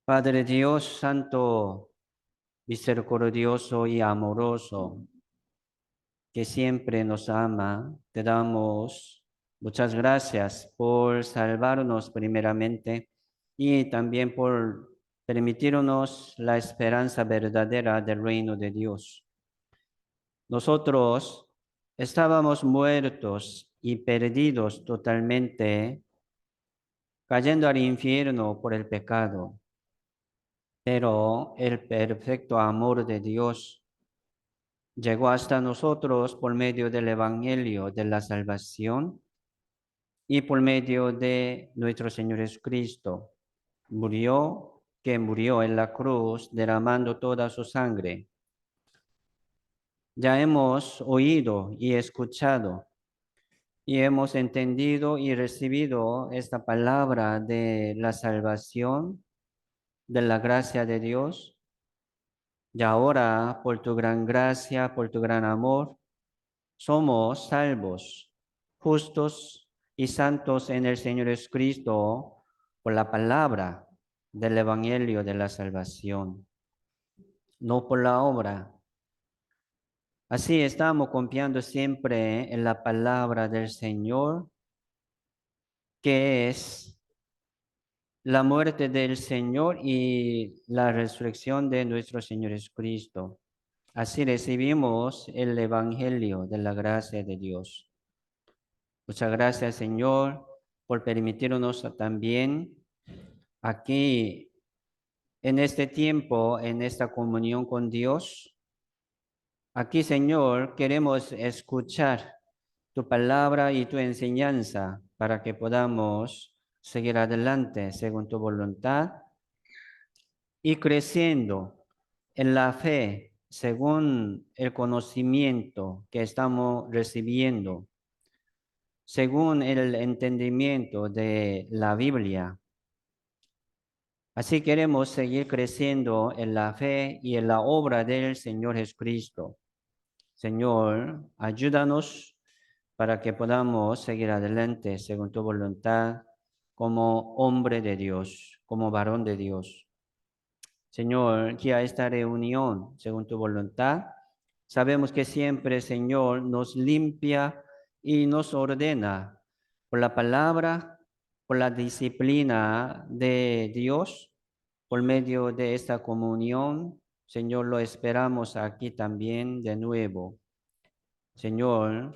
Padre Dios Santo, misericordioso y amoroso, que siempre nos ama, te damos muchas gracias por salvarnos primeramente y también por permitirnos la esperanza verdadera del reino de Dios. Nosotros estábamos muertos y perdidos totalmente, cayendo al infierno por el pecado, pero el perfecto amor de Dios llegó hasta nosotros por medio del Evangelio de la salvación y por medio de nuestro Señor Jesucristo. Que murió en la cruz derramando toda su sangre. Ya hemos oído y escuchado y hemos entendido y recibido esta palabra de la salvación, de la gracia de Dios. Y ahora, por tu gran gracia, por tu gran amor, somos salvos, justos y santos en el Señor Jesucristo por la palabra del Evangelio de la salvación, no por la obra. Así estamos confiando siempre en la palabra del Señor, que es la muerte del Señor y la resurrección de nuestro Señor Jesucristo. Así recibimos el Evangelio de la gracia de Dios. Muchas gracias, Señor, por permitirnos también aquí, en este tiempo, en esta comunión con Dios. Aquí, Señor, queremos escuchar tu palabra y tu enseñanza para que podamos seguir adelante según tu voluntad y creciendo en la fe según el conocimiento que estamos recibiendo, según el entendimiento de la Biblia. Así queremos seguir creciendo en la fe y en la obra del Señor Jesucristo. Señor, ayúdanos para que podamos seguir adelante según tu voluntad como hombre de Dios, como varón de Dios. Señor, guía esta reunión según tu voluntad. Sabemos que siempre, Señor, nos limpia y nos ordena por la palabra, por la disciplina de Dios, por medio de esta comunión. Señor, lo esperamos aquí también de nuevo. Señor,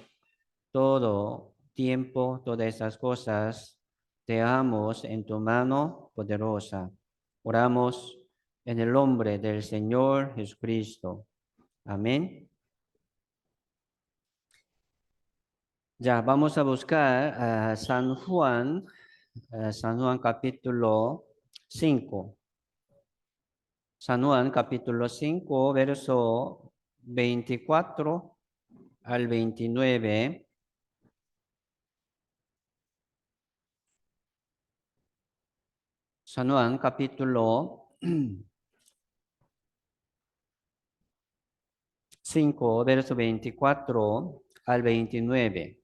todo tiempo, todas esas cosas, te dejamos en tu mano poderosa. Oramos en el nombre del Señor Jesucristo. Amén. Ya, vamos a buscar San Juan capítulo 5. San Juan capítulo 5, verso 24 al 29. San Juan capítulo 5, verso 24 al 29.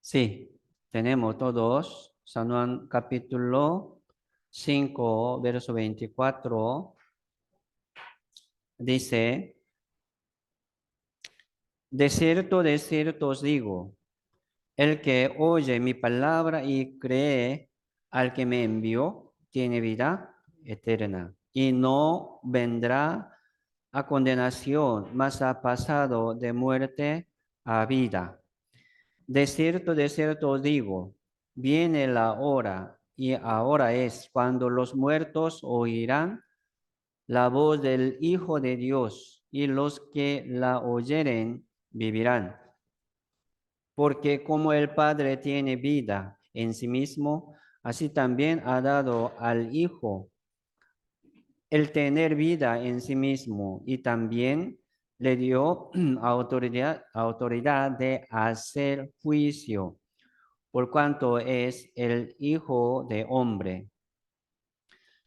Sí, tenemos todos. San Juan capítulo 5, verso 24. Dice, de cierto os digo, el que oye mi palabra y cree al que me envió, tiene vida eterna y no vendrá a condenación, mas ha pasado de muerte a vida. De cierto os digo, viene la hora y ahora es cuando los muertos oirán la voz del Hijo de Dios y los que la oyeren vivirán. Porque como el Padre tiene vida en sí mismo, así también ha dado al Hijo el tener vida en sí mismo y también le dio autoridad de hacer juicio, por cuanto es el Hijo de Hombre.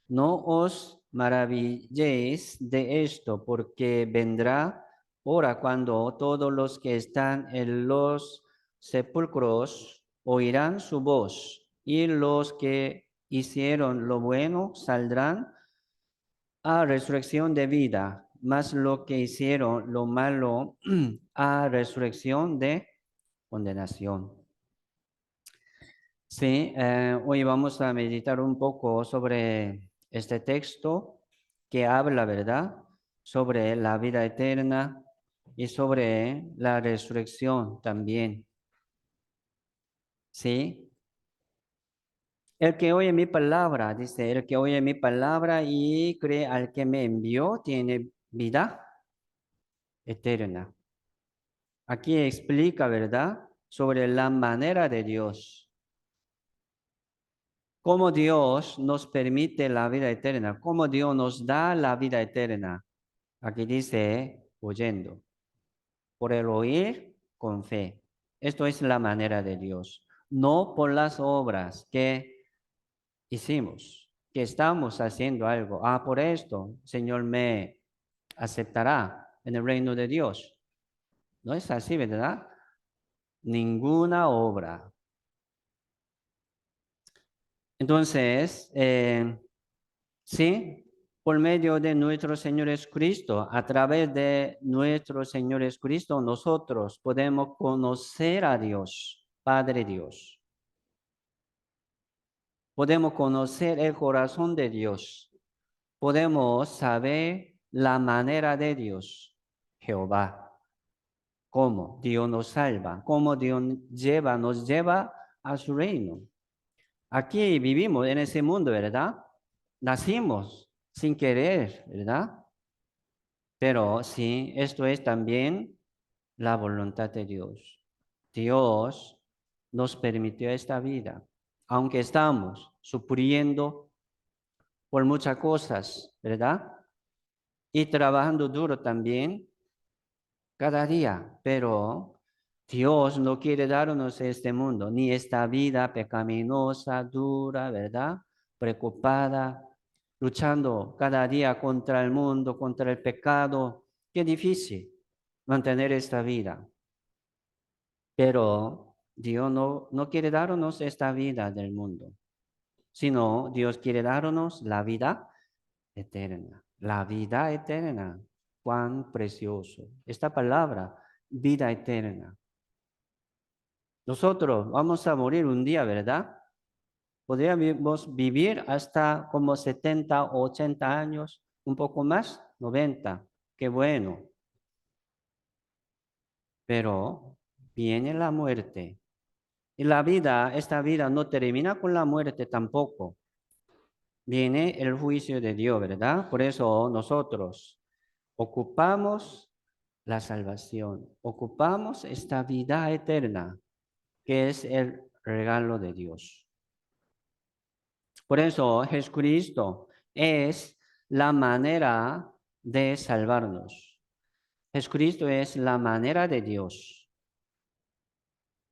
No os maravilléis de esto, porque vendrá hora cuando todos los que están en los sepulcros oirán su voz, y los que hicieron lo bueno saldrán a resurrección de vida, mas lo que hicieron lo malo a resurrección de condenación. Sí, hoy vamos a meditar un poco sobre este texto que habla, ¿verdad? Sobre la vida eterna y sobre la resurrección también. Sí, el que oye mi palabra, dice, el que oye mi palabra y cree al que me envió, tiene vida eterna. Aquí explica, ¿verdad? Sobre la manera de Dios. Cómo Dios nos permite la vida eterna, cómo Dios nos da la vida eterna. Aquí dice, oyendo, por el oír con fe. Esto es la manera de Dios, no por las obras que hicimos, que estamos haciendo algo. Ah, por esto, Señor me aceptará en el reino de Dios. No es así, ¿verdad? Ninguna obra. Entonces, sí, por medio de nuestro Señor Jesucristo, a través de nuestro Señor Jesucristo, nosotros podemos conocer a Dios, Padre Dios. Podemos conocer el corazón de Dios. Podemos saber la manera de Dios, Jehová. Cómo Dios nos salva, cómo Dios nos lleva a su reino. Aquí vivimos en ese mundo, ¿verdad? Nacimos sin querer, ¿verdad? Pero sí, esto es también la voluntad de Dios. Dios nos permitió esta vida, aunque estamos sufriendo por muchas cosas, ¿verdad? Y trabajando duro también cada día, pero Dios no quiere darnos este mundo, ni esta vida pecaminosa, dura, ¿verdad? Preocupada, luchando cada día contra el mundo, contra el pecado. Qué difícil mantener esta vida. Pero Dios no quiere darnos esta vida del mundo, sino Dios quiere darnos la vida eterna. La vida eterna. Cuán precioso. Esta palabra, vida eterna. Nosotros vamos a morir un día, ¿verdad? Podríamos vivir hasta como 70 o 80 años, un poco más, 90. Qué bueno. Pero viene la muerte. Y la vida, esta vida no termina con la muerte tampoco. Viene el juicio de Dios, ¿verdad? Por eso nosotros ocupamos la salvación, ocupamos esta vida eterna, que es el regalo de Dios. Por eso Jesucristo es la manera de salvarnos. Jesucristo es la manera de Dios.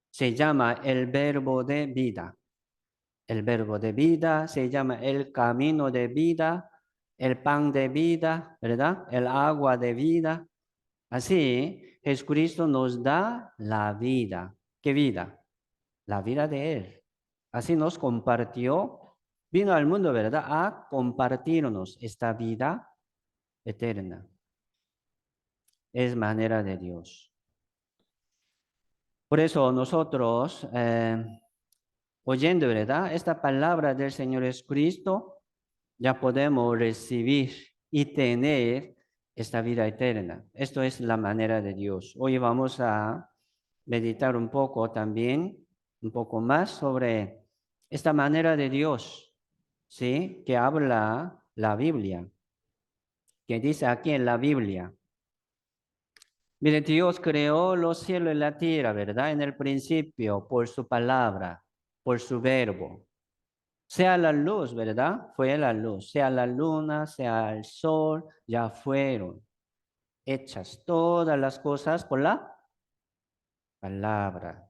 Se llama el verbo de vida. El verbo de vida se llama el camino de vida, el pan de vida, ¿verdad? El agua de vida. Así, Jesucristo nos da la vida. ¿Qué vida? La vida de Él. Así nos compartió, vino al mundo, ¿verdad? A compartirnos esta vida eterna. Es manera de Dios. Por eso nosotros, oyendo, ¿verdad? Esta palabra del Señor Jesucristo, ya podemos recibir y tener esta vida eterna. Esto es la manera de Dios. Hoy vamos a meditar un poco también, un poco más sobre esta manera de Dios, ¿sí? Que habla la Biblia, que dice aquí en la Biblia. Mire, Dios creó los cielos y la tierra, ¿verdad? En el principio, por su palabra, por su verbo. Sea la luz, ¿verdad? Fue la luz. Sea la luna, sea el sol, ya fueron hechas todas las cosas por la palabra.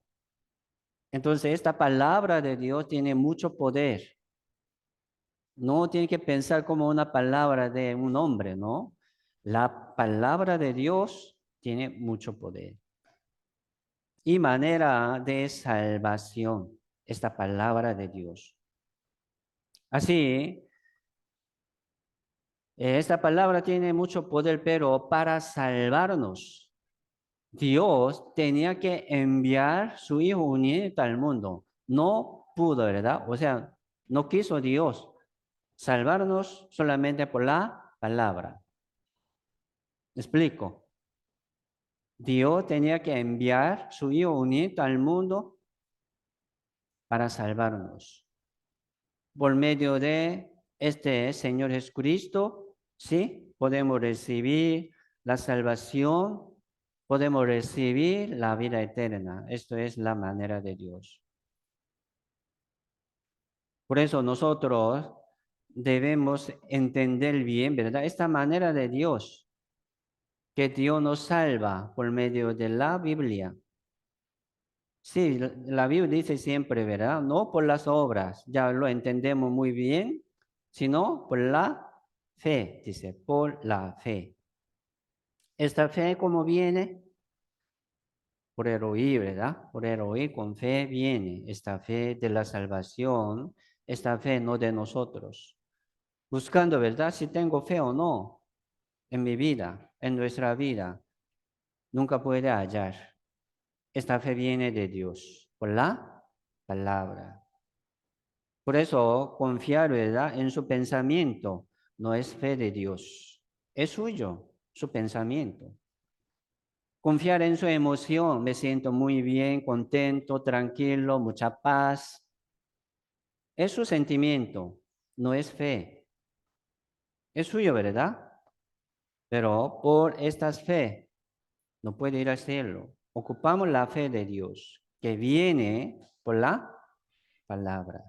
Entonces, esta palabra de Dios tiene mucho poder. No tiene que pensar como una palabra de un hombre, ¿no? La palabra de Dios tiene mucho poder. y manera de salvación. Esta palabra de Dios. Así, esta palabra tiene mucho poder, pero para salvarnos, Dios tenía que enviar su Hijo unigénito al mundo. No pudo, ¿verdad? O sea, no quiso Dios salvarnos solamente por la palabra. ¿Me explico? Dios tenía que enviar su Hijo unigénito al mundo para salvarnos. Por medio de este Señor Jesucristo, ¿sí? Podemos recibir la salvación, podemos recibir la vida eterna. Esto es la manera de Dios. Por eso nosotros debemos entender bien, ¿verdad? Esta manera de Dios, que Dios nos salva por medio de la Biblia. Sí, la Biblia dice siempre, ¿verdad? No por las obras, ya lo entendemos muy bien, sino por la fe, dice, por la fe. Esta fe, ¿cómo viene? Por el oír, ¿verdad? Por el oír con fe viene esta fe de la salvación, esta fe no de nosotros. Buscando, ¿verdad? Si tengo fe o no en mi vida, en nuestra vida, nunca puede hallar. Esta fe viene de Dios, por la palabra. Por eso, confiar, ¿verdad?, en su pensamiento no es fe de Dios, es suyo, su pensamiento. Confiar en su emoción, me siento muy bien, contento, tranquilo, mucha paz. Es su sentimiento, no es fe. Es suyo, ¿verdad? Pero por estas fe no puede ir al cielo. Ocupamos la fe de Dios, que viene por la palabra.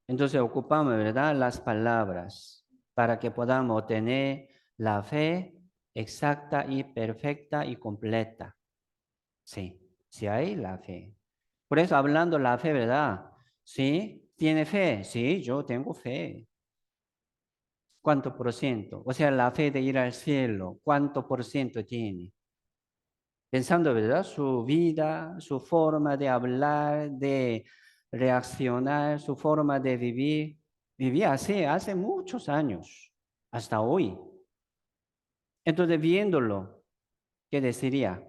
Entonces ocupamos, ¿verdad?, las palabras para que podamos tener la fe exacta y perfecta y completa. Sí, sí hay la fe. Por eso hablando la fe, ¿verdad? ¿Sí? ¿Tiene fe? Sí, yo tengo fe. ¿Cuánto por ciento? O sea, la fe de ir al cielo, ¿cuánto por ciento tiene? Pensando, ¿verdad? Su vida, su forma de hablar, de reaccionar, su forma de vivir. Vivía así hace muchos años, hasta hoy. Entonces, viéndolo, ¿qué deciría?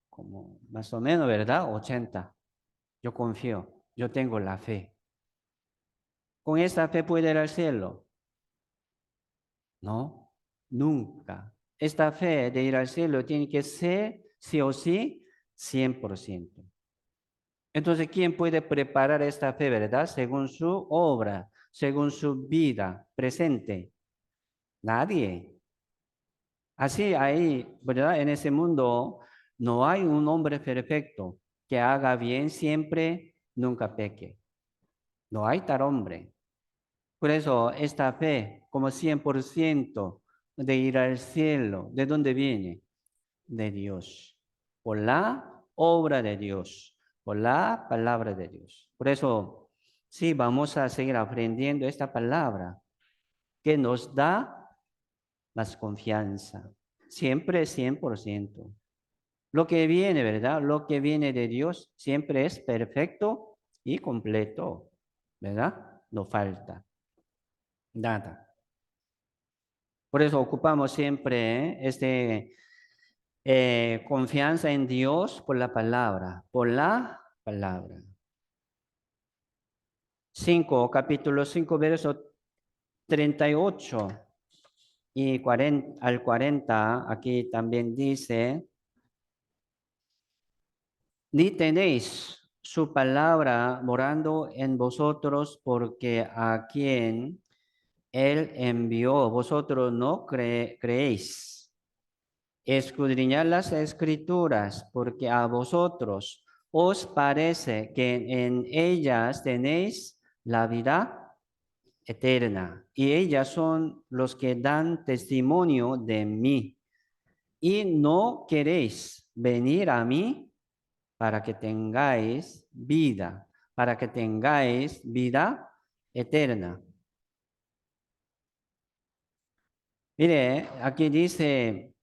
Como más o menos, ¿verdad? 80. Yo confío, yo tengo la fe. ¿Con esa fe puede ir al cielo? No, nunca. Esta fe de ir al cielo tiene que ser, sí o sí, 100%. Entonces, ¿quién puede preparar esta fe, verdad? Según su obra, según su vida presente. Nadie. Así ahí, ¿verdad? En ese mundo no hay un hombre perfecto que haga bien siempre, nunca peque. No hay tal hombre. Por eso esta fe, como 100% de ir al cielo, ¿de dónde viene? De Dios. Por la obra de Dios, por la palabra de Dios. Por eso, sí, vamos a seguir aprendiendo esta palabra que nos da más confianza. Siempre 100%. Lo que viene, ¿verdad? Lo que viene de Dios siempre es perfecto y completo, ¿verdad? No falta nada. Por eso ocupamos siempre confianza en Dios por la palabra, por la palabra. 5, capítulo 5, verso 38 y 40, al 40, aquí también dice, ni tenéis su palabra morando en vosotros, porque a quien Él envió, vosotros no creéis. Escudriñad las escrituras, porque a vosotros os parece que en ellas tenéis la vida eterna, y ellas son los que dan testimonio de mí. Y no queréis venir a mí para que tengáis vida, para que tengáis vida eterna. Mire, aquí dice,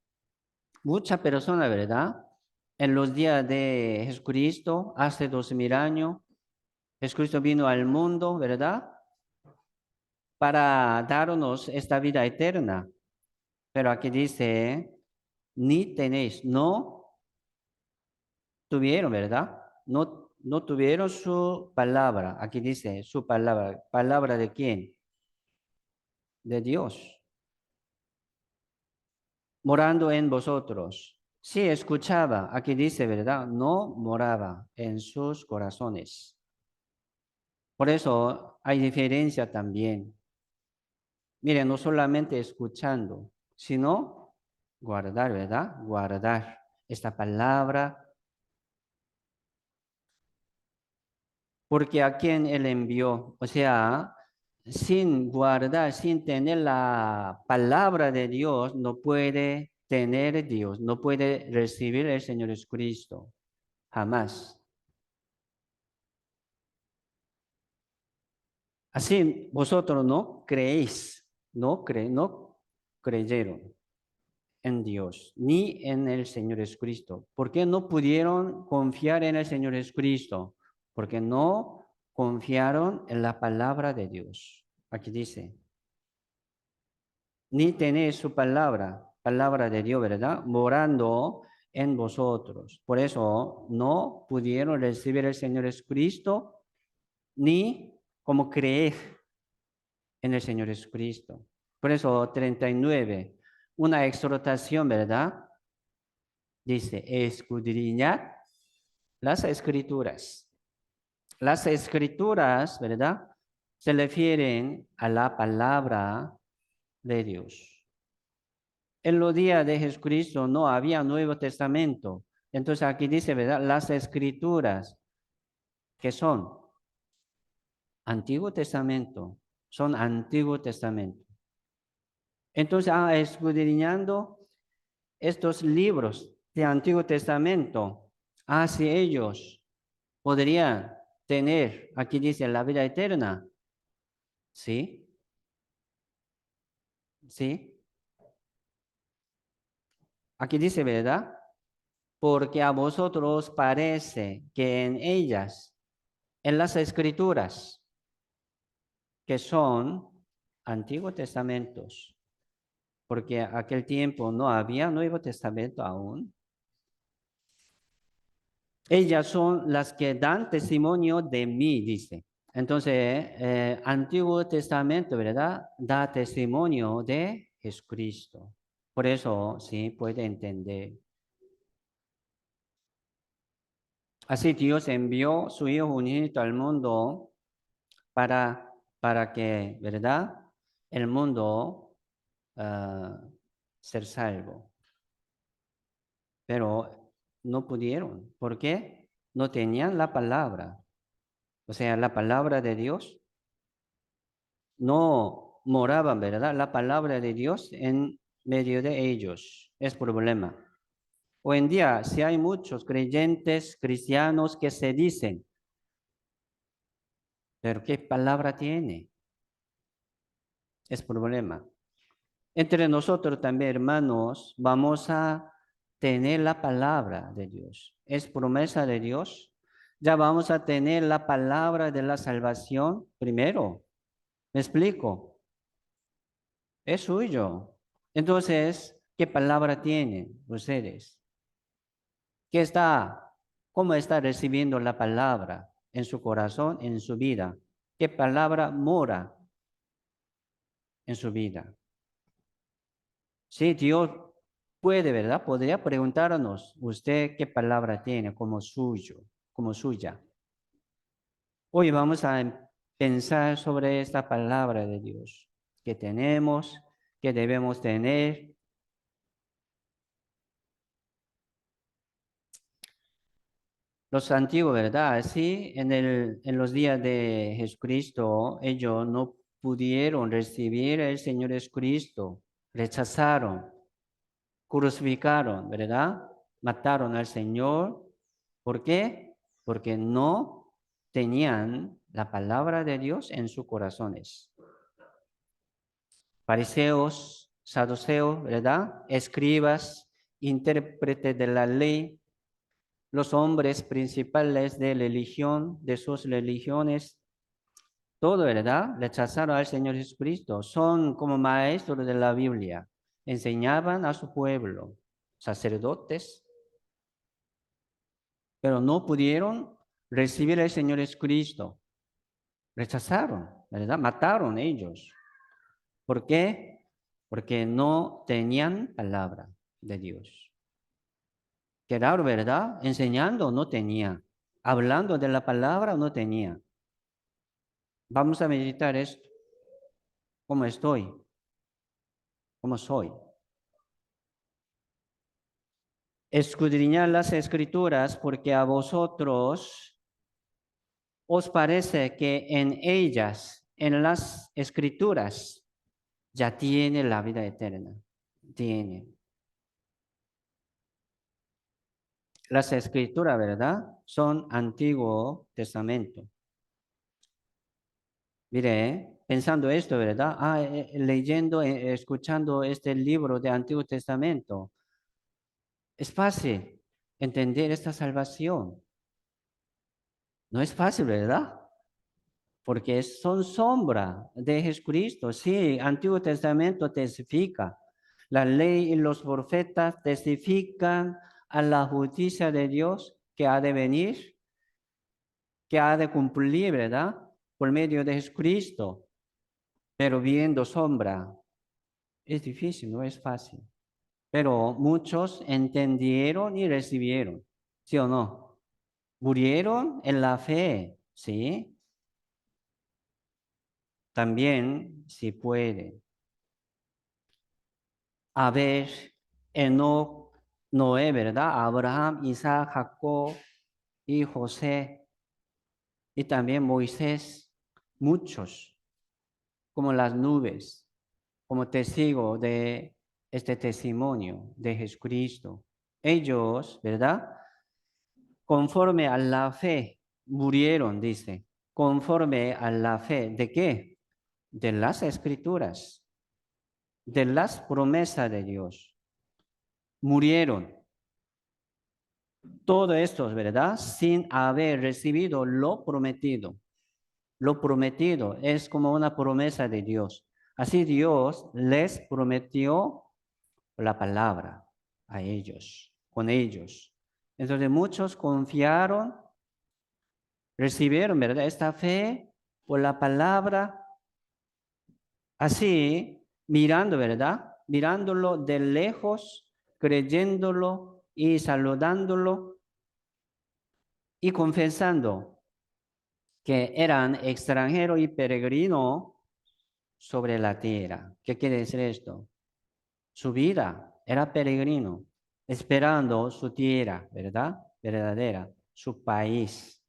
muchas personas, ¿verdad? En los días de Jesucristo, hace 2000 años, Jesucristo vino al mundo, ¿verdad? Para darnos esta vida eterna. Pero aquí dice, ni tenéis, no tuvieron, ¿verdad? No tuvieron su palabra. Aquí dice su palabra. ¿Palabra de quién? De Dios. Morando en vosotros. Sí, escuchaba. Aquí dice, ¿verdad? No moraba en sus corazones. Por eso hay diferencia también. Miren, no solamente escuchando, sino guardar, ¿verdad? Guardar esta palabra. Porque a quien él envió, o sea, sin guardar, sin tener la palabra de Dios, no puede tener Dios, no puede recibir el Señor Jesucristo, jamás. Así vosotros no creéis, no creyeron en Dios, ni en el Señor Jesucristo. ¿Por qué no pudieron confiar en el Señor Jesucristo? Porque no confiaron en la palabra de Dios. Aquí dice, ni tenéis su palabra de Dios, ¿verdad? Morando en vosotros. Por eso no pudieron recibir el Señor Jesucristo, ni como creer en el Señor Jesucristo. Por eso 39, una exhortación, ¿verdad? Dice, escudriñad las escrituras. Las escrituras, ¿verdad? Se refieren a la palabra de Dios. En los días de Jesucristo no había Nuevo Testamento. Entonces aquí dice, ¿verdad? Las escrituras que son Antiguo Testamento, son Antiguo Testamento. Entonces, escudriñando estos libros de Antiguo Testamento, si ellos podrían tener, aquí dice, la vida eterna. ¿Sí? ¿Sí? Aquí dice, ¿verdad? Porque a vosotros parece que en ellas, en las escrituras, que son Antiguos Testamentos, porque aquel tiempo no había Nuevo Testamento aún. Ellas son las que dan testimonio de mí, dice. Entonces, Antiguo Testamento, ¿verdad? Da testimonio de Jesucristo. Por eso, sí, puede entender. Así Dios envió su Hijo unigénito al mundo para que, ¿verdad? El mundo ser salvo. Pero no pudieron. ¿Por qué? No tenían la palabra. O sea, la palabra de Dios no moraban, ¿verdad? La palabra de Dios en medio de ellos. Es problema. Hoy en día, si hay muchos creyentes cristianos que se dicen, pero ¿qué palabra tiene? Es problema. Entre nosotros también, hermanos, vamos a tener la palabra de Dios. Es promesa de Dios. Ya vamos a tener la palabra de la salvación primero. ¿Me explico? Es suyo. Entonces, ¿qué palabra tienen ustedes? ¿Qué está? ¿Cómo está recibiendo la palabra en su corazón, en su vida? ¿Qué palabra mora en su vida? Sí, Dios puede, ¿verdad? Podría preguntarnos, ¿usted qué palabra tiene como suyo, como suya? Hoy vamos a pensar sobre esta palabra de Dios que tenemos, que debemos tener. Los antiguos, ¿verdad? Sí, en los días de Jesucristo, ellos no pudieron recibir al Señor Jesucristo, rechazaron, crucificaron, ¿verdad? Mataron al Señor. ¿Por qué? Porque no tenían la palabra de Dios en sus corazones. Fariseos, saduceos, ¿verdad? Escribas intérpretes de la ley, los hombres principales de religión, de sus religiones, todo, ¿verdad? Rechazaron al Señor Jesucristo. Son como maestros de la Biblia. Enseñaban a su pueblo, sacerdotes, pero no pudieron recibir al Señor Jesucristo. Rechazaron, ¿verdad? Mataron ellos. ¿Por qué? Porque no tenían palabra de Dios. Qué raro, ¿verdad? Enseñando no tenía. Hablando de la palabra no tenía. Vamos a meditar esto. ¿Cómo estoy? ¿Cómo soy? Escudriñad las escrituras porque a vosotros os parece que en ellas, en las escrituras, ya tiene la vida eterna. Tiene. Las escrituras, ¿verdad? Son Antiguo Testamento. Mire, pensando esto, ¿verdad? Leyendo, escuchando este libro de Antiguo Testamento, es fácil entender esta salvación. No es fácil, ¿verdad? Porque son sombra de Jesucristo. Sí, Antiguo Testamento testifica. La ley y los profetas testifican a la justicia de Dios que ha de venir, que ha de cumplir, ¿verdad? Por medio de Jesucristo. Pero viendo sombra, es difícil, no es fácil. Pero muchos entendieron y recibieron, ¿sí o no? Murieron en la fe, ¿sí? También, si puede. Abel, Enoc, Noé, ¿verdad? Abraham, Isaac, Jacob y José. Y también Moisés, muchos, como las nubes, como testigo de este testimonio de Jesucristo. Ellos, ¿verdad? Conforme a la fe, murieron, dice. Conforme a la fe, ¿de qué? De las escrituras, de las promesas de Dios. Murieron. Todo esto, ¿verdad? Sin haber recibido lo prometido. Lo prometido es como una promesa de Dios. Así Dios les prometió la palabra a ellos, con ellos. Entonces muchos confiaron, recibieron, ¿verdad? Esta fe por la palabra, así mirando, ¿verdad? Mirándolo de lejos, creyéndolo y saludándolo y confesando que eran extranjeros y peregrinos sobre la tierra. ¿Qué quiere decir esto? Su vida era peregrino, esperando su tierra, ¿verdad? Verdadera, su país.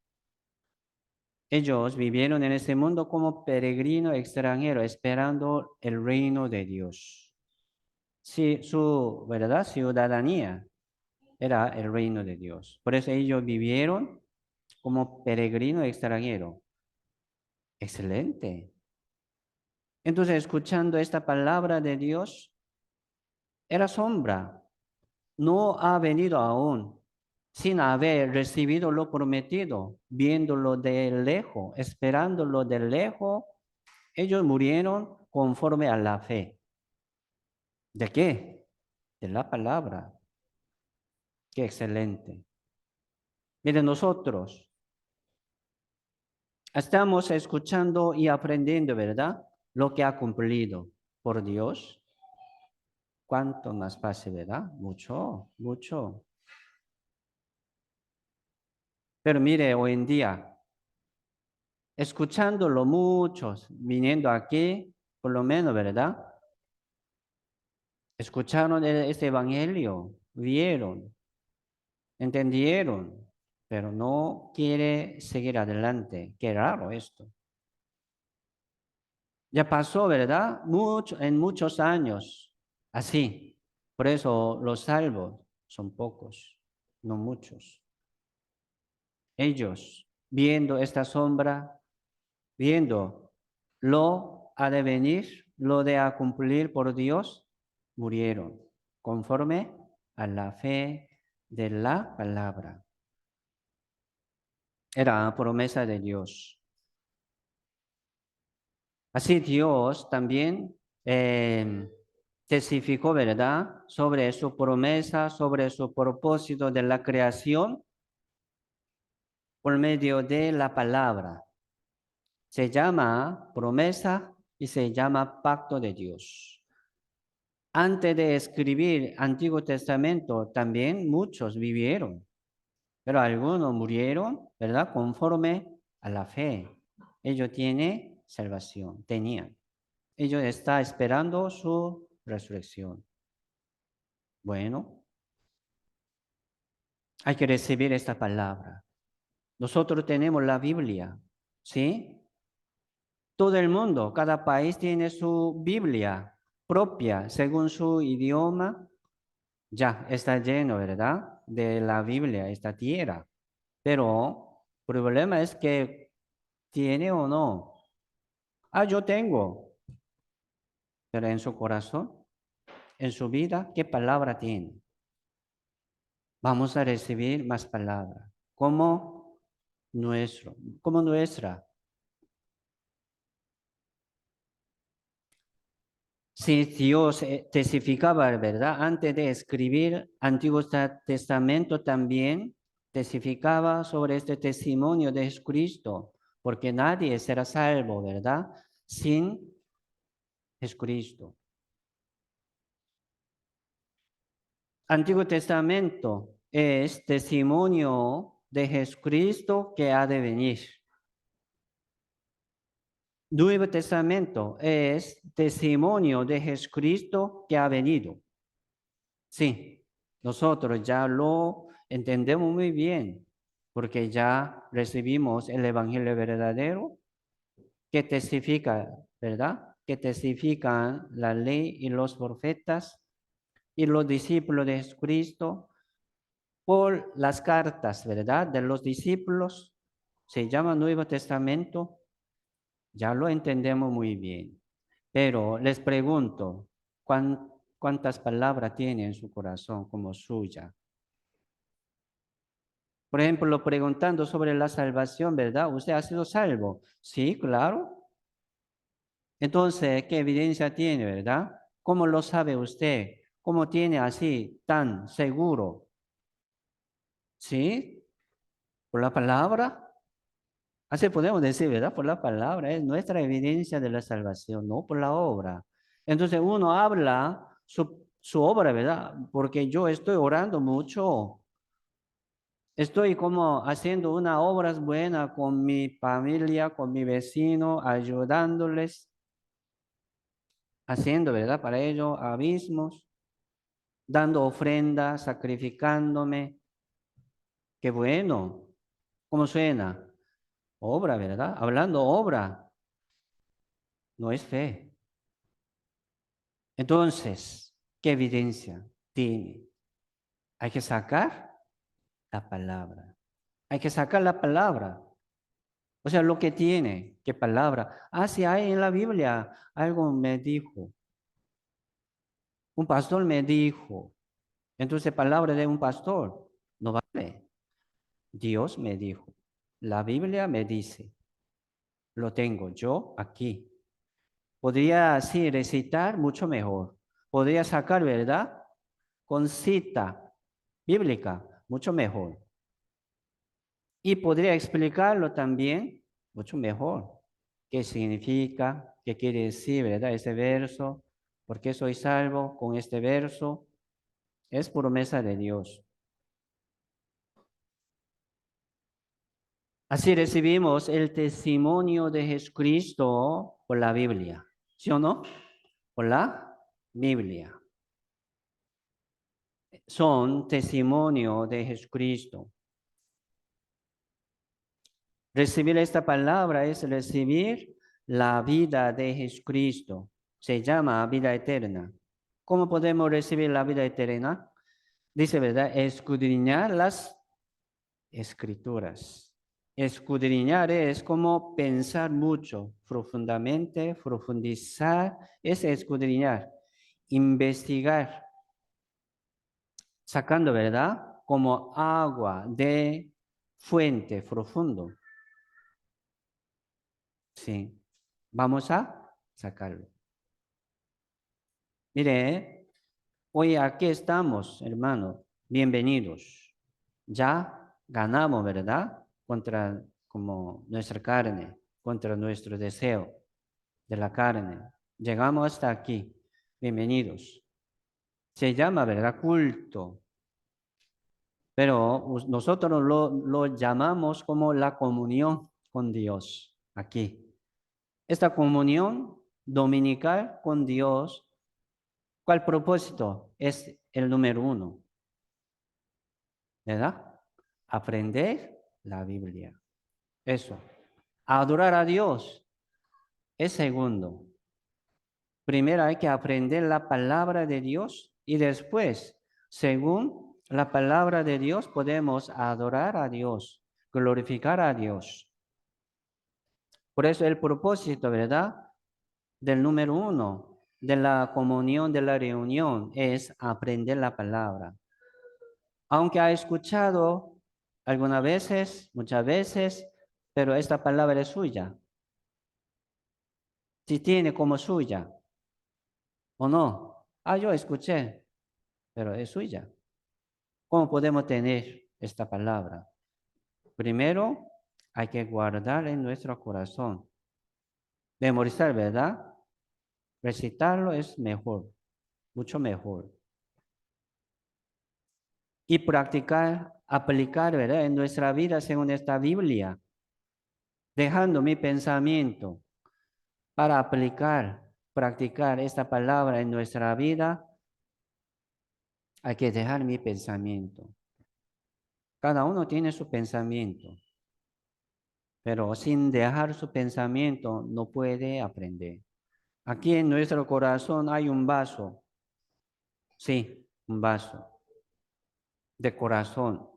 Ellos vivieron en este mundo como peregrino extranjero, esperando el reino de Dios. Sí, su, ¿verdad? Ciudadanía era el reino de Dios. Por eso ellos vivieron como peregrino extranjero. Excelente. Entonces, escuchando esta palabra de Dios, era sombra. No ha venido aún, sin haber recibido lo prometido, viéndolo de lejos, esperándolo de lejos. Ellos murieron conforme a la fe. ¿De qué? De la palabra. Qué excelente. Miren, nosotros estamos escuchando y aprendiendo, ¿verdad? Lo que ha cumplido por Dios. ¿Cuánto más fácil, verdad? Mucho, mucho. Pero mire, hoy en día, escuchándolo muchos, viniendo aquí, por lo menos, ¿verdad? Escucharon este evangelio, vieron, entendieron, pero no quiere seguir adelante. Qué raro esto. Ya pasó, ¿verdad? En muchos años, así. Por eso los salvos son pocos, no muchos. Ellos, viendo esta sombra, viendo lo ha de venir, lo de a cumplir por Dios, murieron conforme a la fe de la palabra. Era promesa de Dios. Así Dios también testificó, ¿verdad?, sobre su promesa, sobre su propósito de la creación por medio de la palabra. Se llama promesa y se llama pacto de Dios. Antes de escribir Antiguo Testamento, también muchos vivieron, pero algunos murieron, ¿verdad?, conforme a la fe. Ellos tienen salvación, tenían. Ellos están esperando su resurrección. Bueno, hay que recibir esta palabra. Nosotros tenemos la Biblia, ¿sí? Todo el mundo, cada país tiene su Biblia propia, según su idioma. Ya está lleno, ¿verdad?, de la Biblia, esta tierra. Pero el problema es que tiene o no. Yo tengo. Pero en su corazón, en su vida, ¿qué palabra tiene? Vamos a recibir más palabras. Como nuestra. Si Dios testificaba, ¿verdad?, antes de escribir Antiguo Testamento también testificaba sobre este testimonio de Jesucristo, porque nadie será salvo, ¿verdad?, sin Jesucristo. Antiguo Testamento es testimonio de Jesucristo que ha de venir. Nuevo Testamento es testimonio de Jesucristo que ha venido. Sí, nosotros ya lo entendemos muy bien, porque ya recibimos el Evangelio verdadero que testifica, ¿verdad?, que testifican la ley y los profetas y los discípulos de Jesucristo por las cartas, ¿verdad?, de los discípulos. Se llama Nuevo Testamento. Ya lo entendemos muy bien. Pero les pregunto, ¿cuántas palabras tiene en su corazón como suya? Por ejemplo, preguntando sobre la salvación, ¿verdad? ¿Usted ha sido salvo? Sí, claro. Entonces, ¿qué evidencia tiene, verdad? ¿Cómo lo sabe usted? ¿Cómo tiene así tan seguro? ¿Sí? ¿Por la palabra? Así podemos decir, ¿verdad? Por la palabra es nuestra evidencia de la salvación, no por la obra. Entonces uno habla su obra, ¿verdad? Porque yo estoy orando mucho. Estoy como haciendo una obra buena con mi familia, con mi vecino, ayudándoles, haciendo, ¿verdad?, para ello abismos, dando ofrendas, sacrificándome. Qué bueno. ¿Cómo suena? Obra, ¿verdad? Hablando obra, no es fe. Entonces, ¿qué evidencia tiene? Hay que sacar la palabra. Hay que sacar la palabra. O sea, lo que tiene, ¿qué palabra? Si hay en la Biblia, algo me dijo. Un pastor me dijo. Entonces, palabra de un pastor no vale. Dios me dijo. La Biblia me dice. Lo tengo yo aquí. Podría así recitar mucho mejor. Podría sacar, ¿verdad?, con cita bíblica, mucho mejor. Y podría explicarlo también mucho mejor. ¿Qué significa? ¿Qué quiere decir, verdad, ese verso? ¿Por qué soy salvo con este verso? Es promesa de Dios. Así recibimos el testimonio de Jesucristo por la Biblia. ¿Sí o no? Por la Biblia. Son testimonio de Jesucristo. Recibir esta palabra es recibir la vida de Jesucristo. Se llama vida eterna. ¿Cómo podemos recibir la vida eterna? Dice, ¿verdad?, escudriñar las escrituras. Escudriñar es como pensar mucho, profundamente, profundizar, es escudriñar, investigar. sacando, ¿verdad? Como agua de fuente profundo. Sí. Vamos a sacarlo. Mire, hoy aquí estamos, hermano. Bienvenidos. Ya ganamos, ¿verdad? Contra como nuestra carne, contra nuestro deseo de la carne. Llegamos hasta aquí. Bienvenidos. Se llama, ¿verdad? Culto. Pero nosotros lo llamamos como la comunión con Dios. Aquí. Esta comunión dominical con Dios, ¿cuál propósito? Es el número uno, ¿verdad? Aprender la Biblia. Eso. Adorar a Dios es segundo. Primero hay que aprender la palabra de Dios y después, según la palabra de Dios, podemos adorar a Dios, glorificar a Dios. Por eso el propósito, ¿verdad? Del número uno, de la comunión, de la reunión, es aprender la palabra. Aunque ha escuchado algunas veces, muchas veces, pero esta palabra es suya. Si tiene como suya o no. Yo escuché, pero es suya. ¿Cómo podemos tener esta palabra? Primero, hay que guardar en nuestro corazón. Memorizar, ¿verdad? Recitarlo es mejor, mucho mejor. Y practicar, aplicar, ¿verdad? En nuestra vida según esta Biblia, dejando mi pensamiento para aplicar, practicar esta palabra en nuestra vida, hay que dejar mi pensamiento. Cada uno tiene su pensamiento, pero sin dejar su pensamiento no puede aprender. Aquí en nuestro corazón hay un vaso, sí, un vaso de corazón.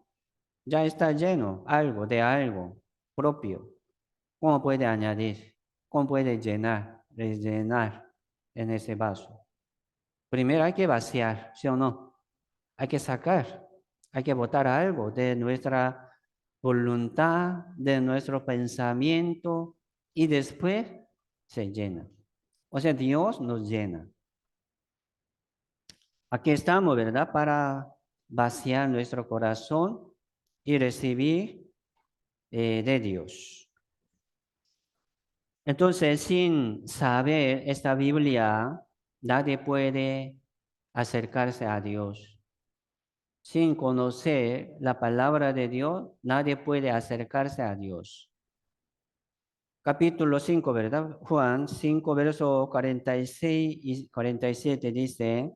Ya está lleno algo propio. ¿Cómo puede añadir? ¿Cómo puede llenar, rellenar en ese vaso? Primero hay que vaciar, ¿sí o no? Hay que sacar, hay que botar algo de nuestra voluntad, de nuestro pensamiento y después se llena. O sea, Dios nos llena. Aquí estamos, ¿verdad? Para vaciar nuestro corazón y recibir de Dios. Entonces, sin saber esta Biblia, nadie puede acercarse a Dios. Sin conocer la palabra de Dios, nadie puede acercarse a Dios. Capítulo 5, ¿verdad? Juan 5, verso 46 y 47 dice,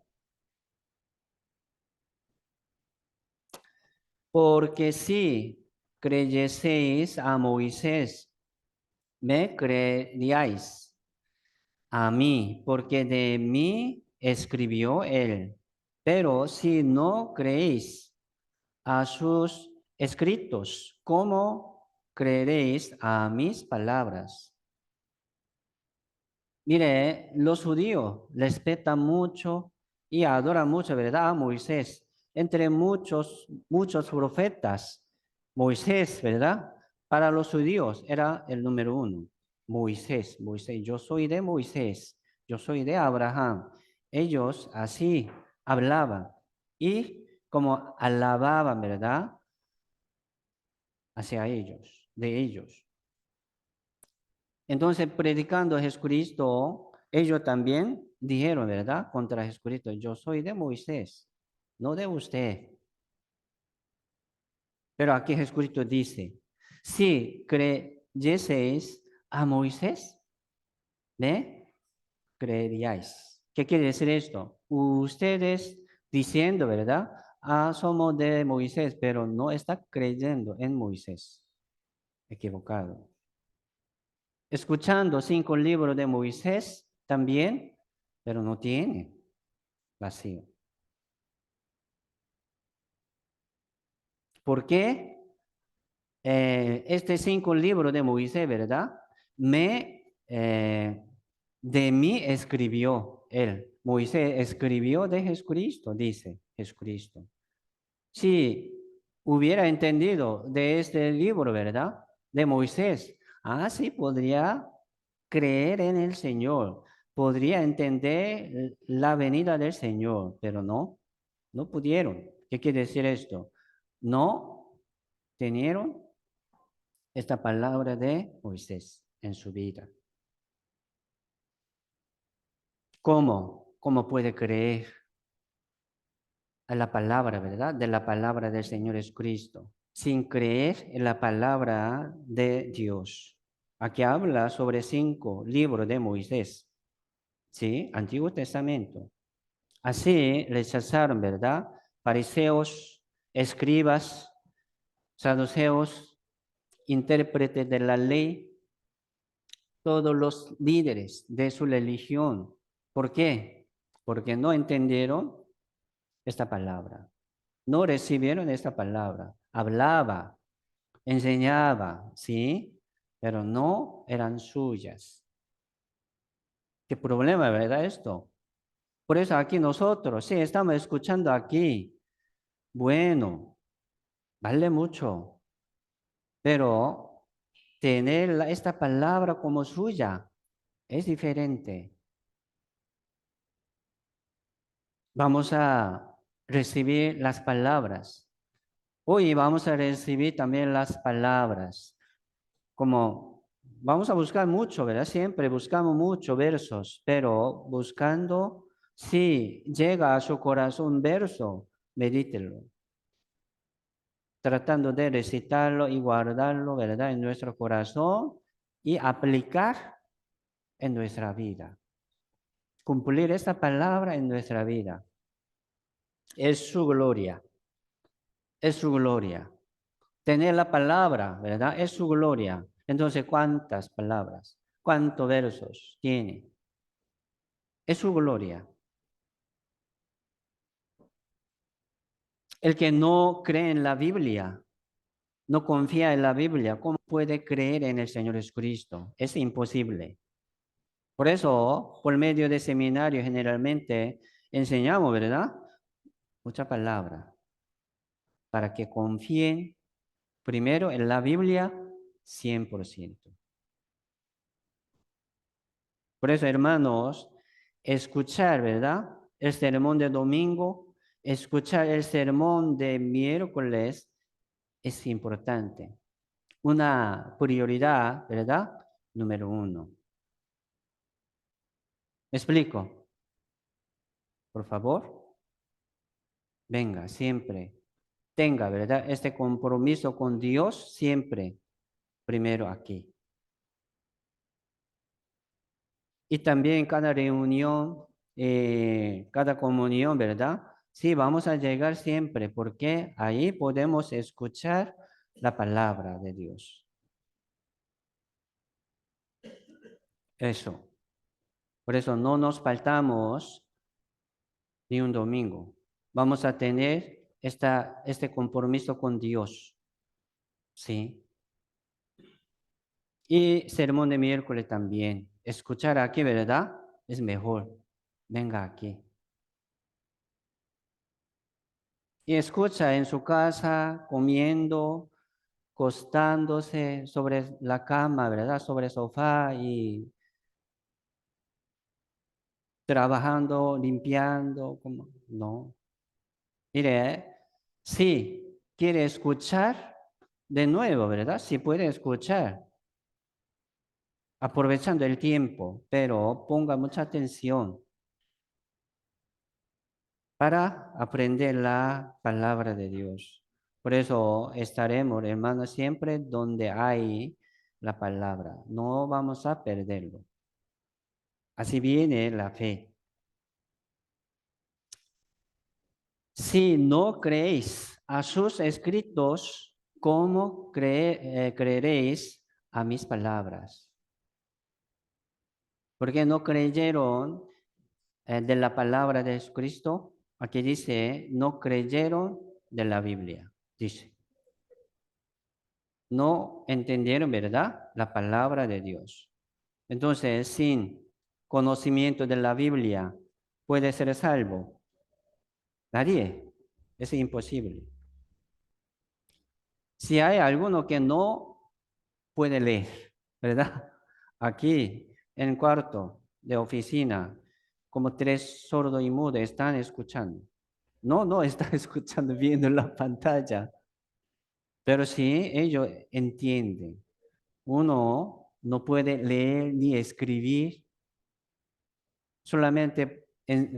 porque si creyeseis a Moisés, me creeríais a mí, porque de mí escribió él. Pero si no creéis a sus escritos, ¿cómo creeréis a mis palabras? Mire, los judíos respetan mucho y adoran mucho, ¿verdad? A Moisés. Entre muchos profetas, Moisés, ¿verdad? Para los judíos era el número uno. Moisés, Moisés. Yo soy de Moisés. Yo soy de Abraham. Ellos así hablaban y como alababan, ¿verdad? Hacia ellos, de ellos. Entonces, predicando a Jesucristo, ellos también dijeron, ¿verdad? Contra Jesucristo, yo soy de Moisés, no de usted. Pero aquí Jesucristo dice, si creyeseis a Moisés, ¿me creeríais? ¿Qué quiere decir esto? Ustedes diciendo, ¿verdad? Somos de Moisés, pero no está creyendo en Moisés. Equivocado. Escuchando 5 libros de Moisés también, pero no tiene vacío. ¿Por qué? Este 5 libros de Moisés, ¿verdad? De mí escribió él. Moisés escribió de Jesucristo, dice Jesucristo. Si hubiera entendido de este libro, ¿verdad? De Moisés, sí podría creer en el Señor, podría entender la venida del Señor, pero no pudieron. ¿Qué quiere decir esto? No tenieron esta palabra de Moisés en su vida. ¿Cómo? ¿Cómo puede creer a la palabra, verdad? De la palabra del Señor Jesucristo, sin creer en la palabra de Dios. Aquí habla sobre 5 libros de Moisés, ¿sí? Antiguo Testamento. Así rechazaron, ¿verdad? Fariseos, escribas, saduceos, intérpretes de la ley, todos los líderes de su religión. ¿Por qué? Porque no entendieron esta palabra. No recibieron esta palabra. Hablaba, enseñaba, ¿sí? Pero no eran suyas. ¿Qué problema, verdad, esto? Por eso aquí nosotros, sí, estamos escuchando aquí. Bueno, vale mucho, pero tener esta palabra como suya es diferente. Vamos a recibir las palabras. Hoy vamos a recibir también las palabras. Como vamos a buscar mucho, ¿verdad? Siempre buscamos muchos versos, pero buscando, si llega a su corazón un verso, medítelo. Tratando de recitarlo y guardarlo, ¿verdad? En nuestro corazón y aplicar en nuestra vida. Cumplir esta palabra en nuestra vida. Es su gloria. Es su gloria. Tener la palabra, ¿verdad? Es su gloria. Entonces, ¿cuántas palabras? ¿Cuántos versos tiene? Es su gloria. El que no cree en la Biblia, no confía en la Biblia, ¿cómo puede creer en el Señor Jesucristo? Es imposible. Por eso, por medio de seminarios generalmente enseñamos, ¿verdad? Mucha palabra, para que confíen primero en la Biblia 100%. Por eso, hermanos, escuchar, ¿verdad? El sermón de domingo, escuchar el sermón de miércoles es importante. Una prioridad, ¿verdad? Número 1. ¿Me explico? Por favor, venga, siempre. Tenga, ¿verdad? Este compromiso con Dios siempre primero aquí. Y también cada reunión, cada comunión, ¿verdad? Sí, vamos a llegar siempre porque ahí podemos escuchar la palabra de Dios. Eso. Por eso no nos faltamos ni un domingo. Vamos a tener este compromiso con Dios. ¿Sí? Y sermón de miércoles también. Escuchar aquí, ¿verdad? Es mejor. Venga aquí. Y escucha en su casa, comiendo, acostándose sobre la cama, ¿verdad? Sobre el sofá y trabajando, limpiando. No. Mire, sí, quiere escuchar de nuevo, ¿verdad? Sí puede escuchar, aprovechando el tiempo, pero ponga mucha atención para aprender la palabra de Dios. Por eso estaremos, hermanos, siempre donde hay la palabra. No vamos a perderlo. Así viene la fe. Si no creéis a sus escritos, ¿cómo creeréis a mis palabras? Porque no creyeron de la palabra de Jesucristo. Aquí dice, no creyeron de la Biblia. Dice, no entendieron, ¿verdad? La palabra de Dios. Entonces, sin conocimiento de la Biblia, ¿puede ser salvo? Nadie. Es imposible. Si hay alguno que no puede leer, ¿verdad? Aquí, en el cuarto de oficina, como tres sordos y mudos están escuchando. No, no están escuchando, viendo la pantalla, pero sí ellos entienden. Uno no puede leer ni escribir, solamente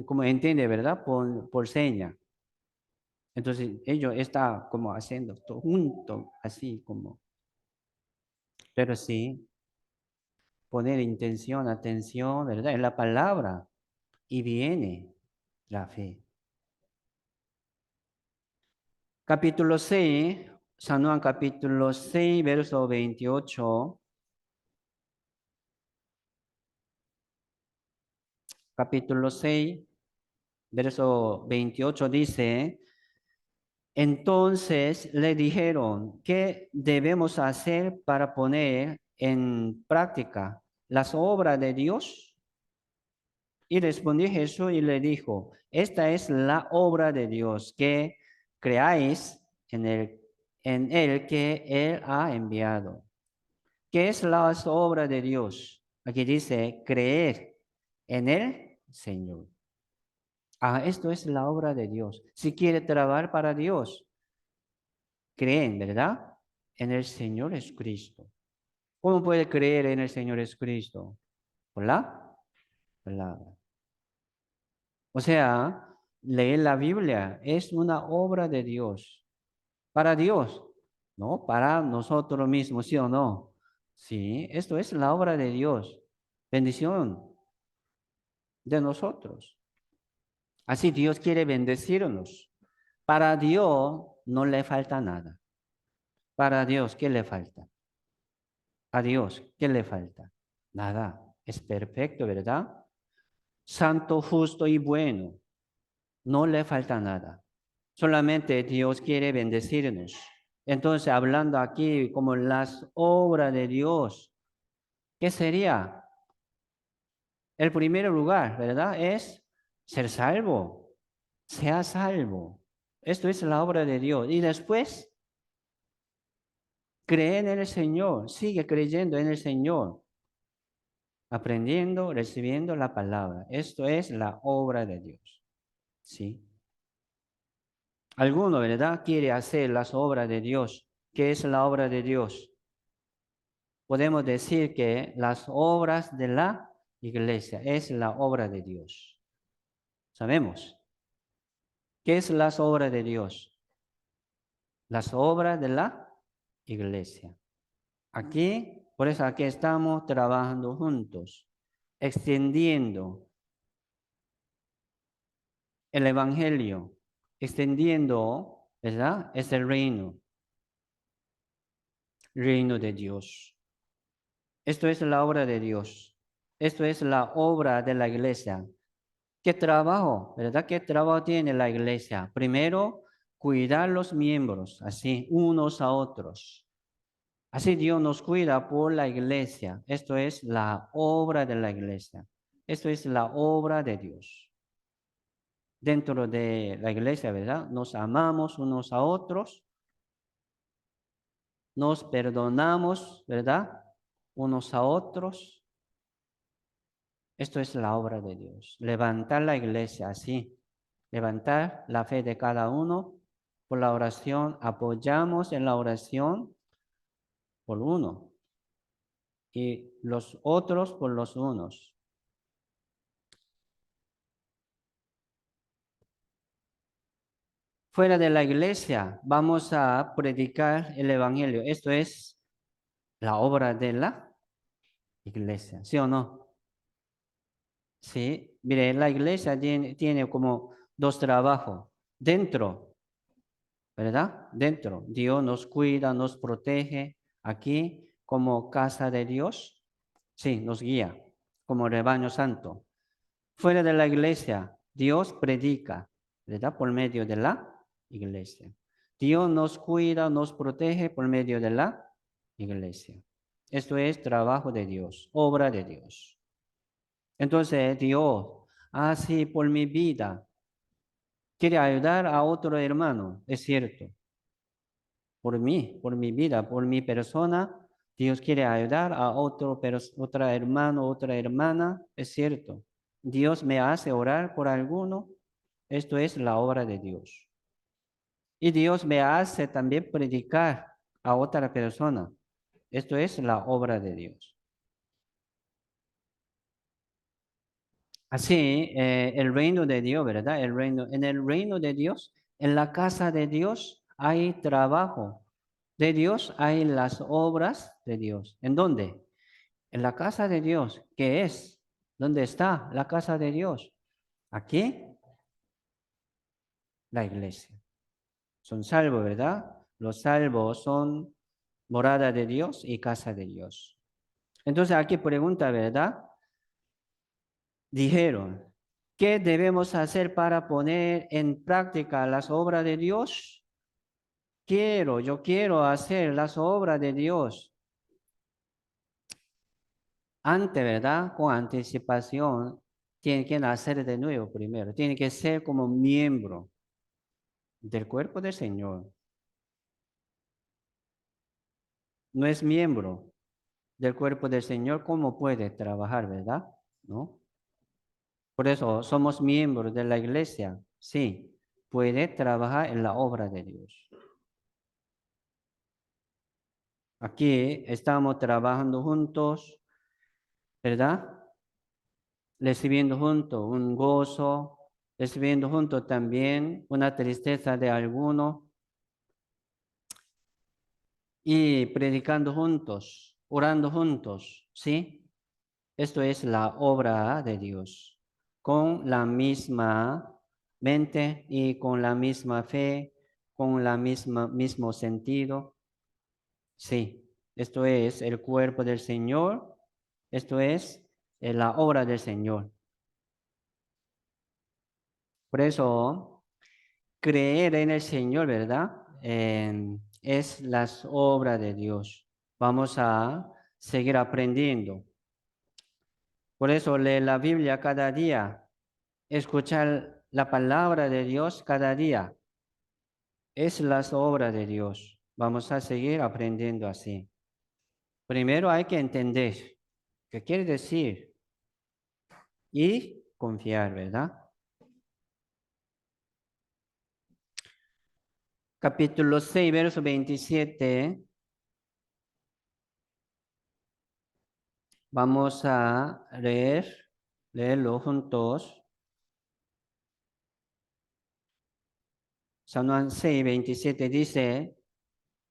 como entiende, ¿verdad? Por seña. Entonces ellos están como haciendo todo junto, así como, pero sí poner intención, atención, ¿verdad? En la palabra y viene la fe. Capítulo 6, San Juan capítulo 6, verso 28. Capítulo 6, verso 28 dice, entonces le dijeron, ¿qué debemos hacer para poner en práctica las obras de Dios? Y respondió Jesús y le dijo, esta es la obra de Dios, que creáis en el que Él ha enviado. ¿Qué es la obra de Dios? Aquí dice, creer en el Señor. Ah, esto es la obra de Dios. Si quiere trabajar para Dios, creen, ¿verdad? En el Señor Jesucristo. ¿Cómo puede creer en el Señor Jesucristo? Por la palabra. O sea, leer la Biblia es una obra de Dios. Para Dios, ¿no? Para nosotros mismos, ¿sí o no? Sí, esto es la obra de Dios. Bendición de nosotros. Así Dios quiere bendecirnos. Para Dios no le falta nada. Para Dios, ¿qué le falta? A Dios, ¿qué le falta? Nada. Es perfecto, ¿verdad? Santo, justo y bueno. No le falta nada. Solamente Dios quiere bendecirnos. Entonces, hablando aquí como las obras de Dios, ¿qué sería? El primer lugar, ¿verdad? Es ser salvo. Sea salvo. Esto es la obra de Dios. Y después, cree en el Señor. Sigue creyendo en el Señor. Aprendiendo, recibiendo la palabra. Esto es la obra de Dios. ¿Sí? Alguno, ¿verdad? Quiere hacer las obras de Dios. ¿Qué es la obra de Dios? Podemos decir que las obras de la iglesia es la obra de Dios. Sabemos. ¿Qué es las obras de Dios? Las obras de la iglesia. Aquí, por eso aquí estamos trabajando juntos, extendiendo el evangelio, extendiendo, ¿verdad? Es el reino de Dios. Esto es la obra de Dios. Esto es la obra de la iglesia. ¿Qué trabajo, verdad? ¿Qué trabajo tiene la iglesia? Primero, cuidar los miembros, así, unos a otros. Así Dios nos cuida por la iglesia. Esto es la obra de la iglesia. Esto es la obra de Dios. Dentro de la iglesia, ¿verdad? Nos amamos unos a otros, nos perdonamos, ¿verdad? Unos a otros. Esto es la obra de Dios. Levantar la iglesia así. Levantar la fe de cada uno por la oración. Apoyamos en la oración por uno y los otros por los unos. Fuera de la iglesia vamos a predicar el evangelio. Esto es la obra de la iglesia. ¿Sí o no? Sí. Mire, la iglesia tiene como dos trabajos. Dentro, ¿verdad? Dentro. Dios nos cuida, nos protege. Aquí, como casa de Dios, sí, nos guía, como rebaño santo. Fuera de la iglesia, Dios predica, ¿verdad? Por medio de la iglesia. Dios nos cuida, nos protege por medio de la iglesia. Esto es trabajo de Dios, obra de Dios. Entonces, Dios, así por mi vida, quiere ayudar a otro hermano, es cierto. por mí, por mi vida, por mi persona. Dios quiere ayudar a otro, pero otra hermano, otra hermana, es cierto. Dios me hace orar por alguno, esto es la obra de Dios. Y Dios me hace también predicar a otra persona, esto es la obra de Dios. Así, el reino de Dios, ¿verdad? En el reino de Dios, en la casa de Dios hay trabajo de Dios, hay las obras de Dios. ¿En dónde? En la casa de Dios. ¿Qué es? ¿Dónde está la casa de Dios? Aquí, la iglesia. Son salvos, ¿verdad? Los salvos son morada de Dios y casa de Dios. Entonces aquí pregunta, ¿verdad? Dijeron, ¿qué debemos hacer para poner en práctica las obras de Dios? Yo quiero hacer las obras de Dios. Antes, ¿verdad? Con anticipación, tiene que nacer de nuevo primero. Tiene que ser como miembro del cuerpo del Señor. No es miembro del cuerpo del Señor, ¿cómo puede trabajar, verdad? ¿No? Por eso somos miembros de la iglesia. Sí, puede trabajar en la obra de Dios. Aquí estamos trabajando juntos, ¿verdad? Recibiendo juntos un gozo, recibiendo juntos también una tristeza de alguno y predicando juntos, orando juntos, ¿sí? Esto es la obra de Dios, con la misma mente y con la misma fe, con la mismo sentido. Sí, esto es el cuerpo del Señor, esto es la obra del Señor. Por eso, creer en el Señor, ¿verdad? Es las obras de Dios. Vamos a seguir aprendiendo. Por eso, leer la Biblia cada día, escuchar la palabra de Dios cada día, es las obras de Dios. Vamos a seguir aprendiendo así. Primero hay que entender qué quiere decir y confiar, ¿verdad? Capítulo 6, verso 27. Vamos a leerlo juntos. San Juan 6, 27 dice,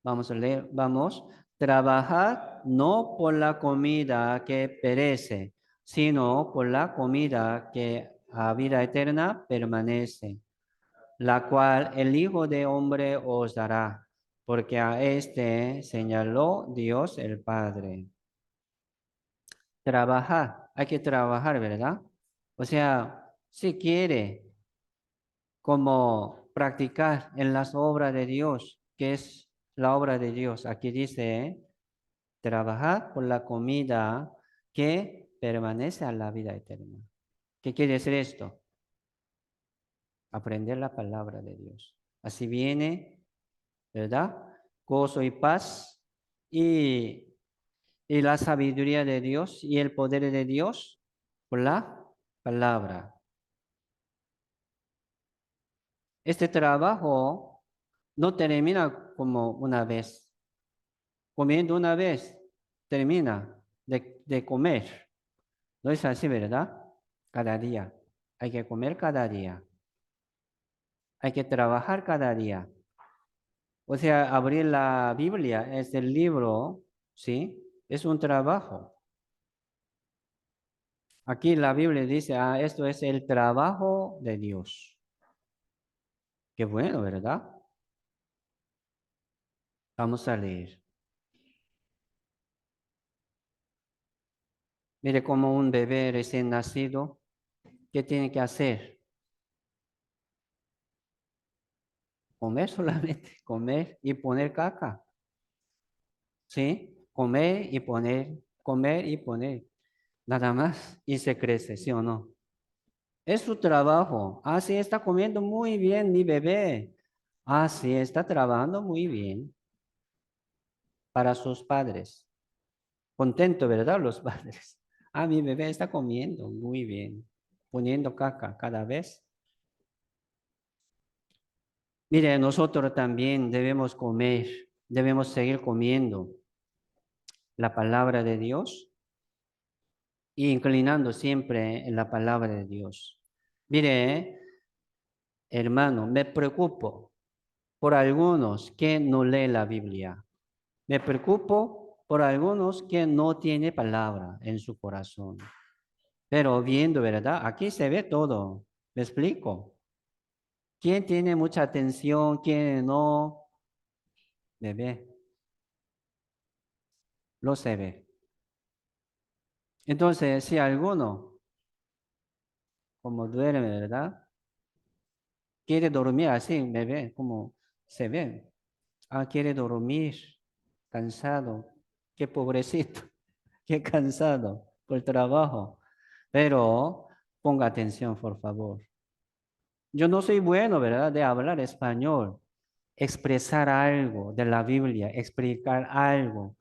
vamos a leer, vamos, trabajad no por la comida que perece, sino por la comida que a vida eterna permanece, la cual el Hijo de Hombre os dará, porque a este señaló Dios el Padre. Trabajar, hay que trabajar, ¿verdad? O sea, si quiere como practicar en las obras de Dios, que es la obra de Dios. Aquí dice, trabajar por la comida que permanece a la vida eterna. ¿Qué quiere decir esto? Aprender la palabra de Dios. Así viene, ¿verdad? Gozo y paz y, y la sabiduría de Dios y el poder de Dios por la palabra. Este trabajo no termina como una vez. Comiendo una vez, termina de comer. No es así, ¿verdad? Cada día. Hay que comer cada día. Hay que trabajar cada día. O sea, abrir la Biblia es el libro, ¿sí? Es un trabajo. Aquí la Biblia dice, esto es el trabajo de Dios. Qué bueno, ¿verdad? Vamos a leer. Mire como un bebé recién nacido, ¿qué tiene que hacer? Comer solamente, comer y poner caca. ¿Sí? Comer y poner. Nada más y se crece, ¿sí o no? Es su trabajo. Ah, sí, está comiendo muy bien mi bebé. Ah, sí, está trabajando muy bien. para sus padres. Contento, ¿verdad? Los padres. Ah, mi bebé está comiendo, muy bien, poniendo caca cada vez. Mire, nosotros también debemos comer, debemos seguir comiendo la palabra de Dios y inclinando siempre en la palabra de Dios. Mire, hermano, me preocupo por algunos que no leen la Biblia. Me preocupo por algunos que no tienen palabra en su corazón. Pero viendo, ¿verdad? Aquí se ve todo. ¿Me explico? ¿Quién tiene mucha atención? ¿Quién no? Me ve. Lo se ve. Entonces, si alguno, como duerme, ¿verdad? Quiere dormir así, me ve, como se ve. Ah, quiere dormir, cansado. Qué pobrecito, qué cansado por el trabajo. Pero ponga atención, por favor. Yo no soy bueno, ¿verdad? De hablar español, expresar algo de la Biblia, explicar algo.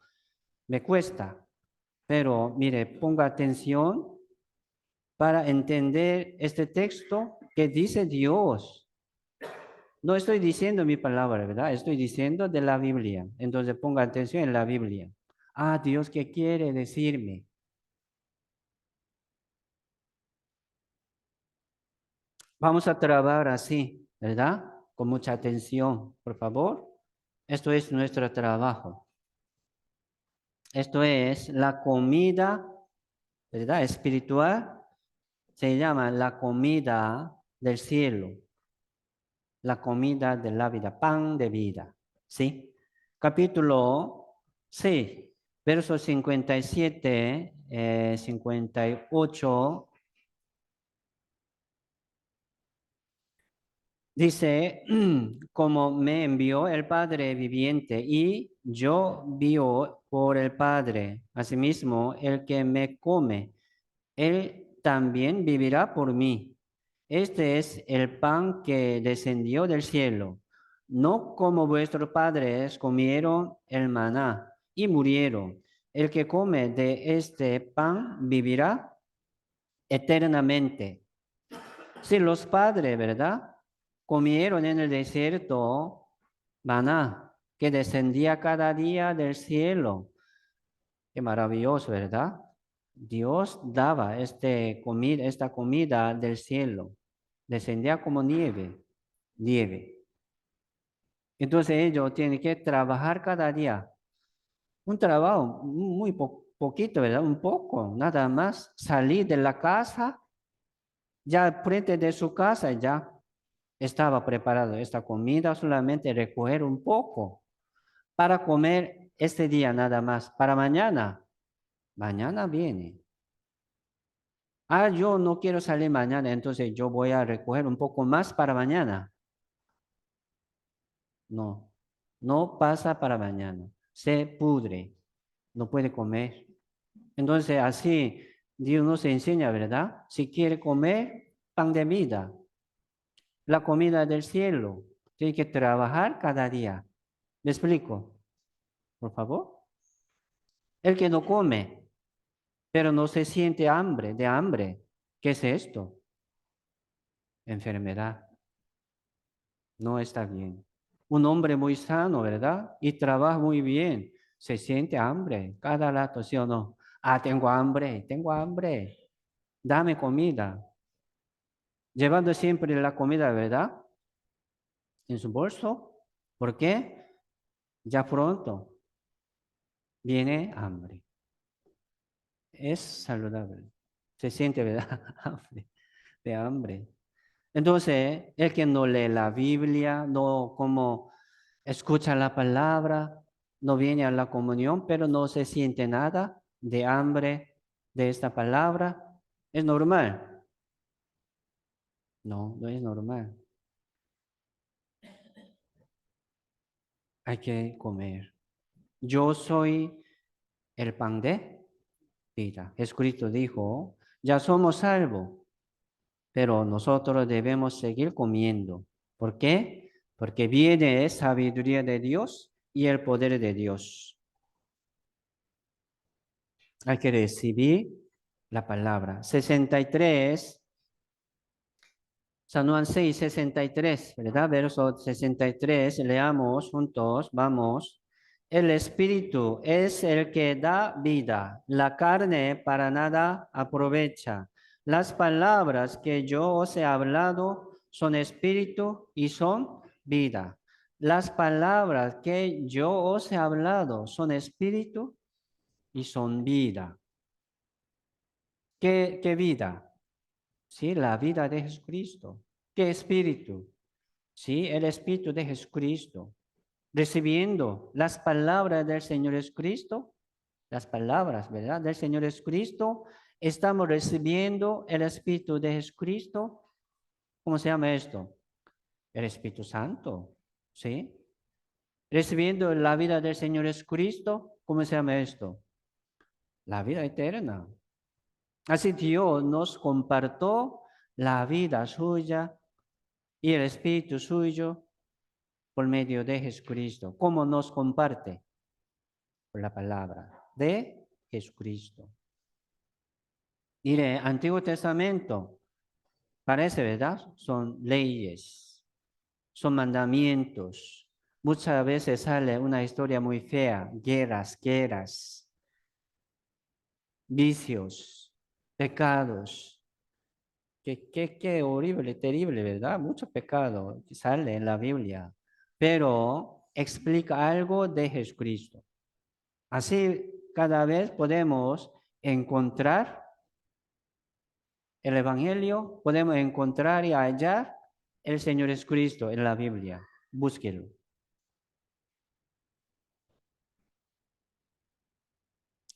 Me cuesta. Pero mire, ponga atención para entender este texto que dice Dios. No estoy diciendo mi palabra, ¿verdad? Estoy diciendo de la Biblia. Entonces ponga atención en la Biblia. Ah, Dios, ¿qué quiere decirme? Vamos a trabajar así, ¿verdad? Con mucha atención, por favor. Esto es nuestro trabajo. Esto es la comida, ¿verdad? Espiritual. Se llama la comida del cielo. La comida de la vida, pan de vida. ¿Sí? Capítulo 6, versos 57, 58. Dice, como me envió el Padre viviente y yo vivo por el Padre. Asimismo, el que me come, él también vivirá por mí. Este es el pan que descendió del cielo, no como vuestros padres comieron el maná y murieron. El que come de este pan vivirá eternamente. Si los padres, ¿verdad? Comieron en el desierto maná que descendía cada día del cielo. Qué maravilloso, ¿verdad? Dios daba esta comida del cielo. Descendía como nieve, nieve. Entonces ellos tienen que trabajar cada día. Un trabajo muy poquito, ¿verdad? Un poco, nada más. Salir de la casa, ya frente de su casa ya estaba preparado esta comida, solamente recoger un poco para comer este día nada más. Para mañana, mañana viene. Ah, yo no quiero salir mañana, entonces yo voy a recoger un poco más para mañana. No, no pasa para mañana. Se pudre, no puede comer. Entonces así Dios nos enseña, ¿verdad? Si quiere comer pan de vida, la comida del cielo, tiene que trabajar cada día. ¿Me explico? Por favor. El que no come, pero no se siente hambre, de hambre. ¿Qué es esto? Enfermedad. No está bien. Un hombre muy sano, ¿verdad? Y trabaja muy bien. Se siente hambre cada rato, ¿sí o no? Ah, tengo hambre, tengo hambre. Dame comida. Llevando siempre la comida, ¿verdad? En su bolso. ¿Por qué? Ya pronto viene hambre. Es saludable. Se siente, ¿verdad? Hambre, de hambre. Entonces, el que no lee la Biblia, no como escucha la palabra, no viene a la comunión, pero no se siente nada de hambre de esta palabra, ¿es normal? No, no es normal. Hay que comer. Yo soy el pan de vida. Jesucristo dijo, ya somos salvos, pero nosotros debemos seguir comiendo. ¿Por qué? Porque viene sabiduría de Dios y el poder de Dios. Hay que recibir la palabra. 63, San Juan 6, 63, ¿verdad? Verso 63, leamos juntos, vamos. El Espíritu es el que da vida, la carne para nada aprovecha. Las palabras que yo os he hablado son espíritu y son vida. Las palabras que yo os he hablado son espíritu y son vida. ¿Qué vida? Sí, la vida de Jesucristo. ¿Qué espíritu? Sí, el espíritu de Jesucristo. Recibiendo las palabras del Señor Jesucristo, las palabras, ¿verdad? Del Señor Jesucristo, estamos recibiendo el espíritu de Jesucristo. ¿Cómo se llama esto? El Espíritu Santo, ¿sí? Recibiendo la vida del Señor Jesucristo, ¿cómo se llama esto? La vida eterna. Así Dios nos compartió la vida suya y el Espíritu suyo por medio de Jesucristo. ¿Cómo nos comparte? Por la palabra de Jesucristo. Mire, Antiguo Testamento, parece, ¿verdad? Son leyes, son mandamientos. Muchas veces sale una historia muy fea, guerras, vicios, pecados. Qué horrible, terrible, ¿verdad? Mucho pecado sale en la Biblia, pero explica algo de Jesucristo. Así cada vez podemos encontrar el Evangelio, podemos encontrar y hallar el Señor Jesucristo en la Biblia. Búsquelo.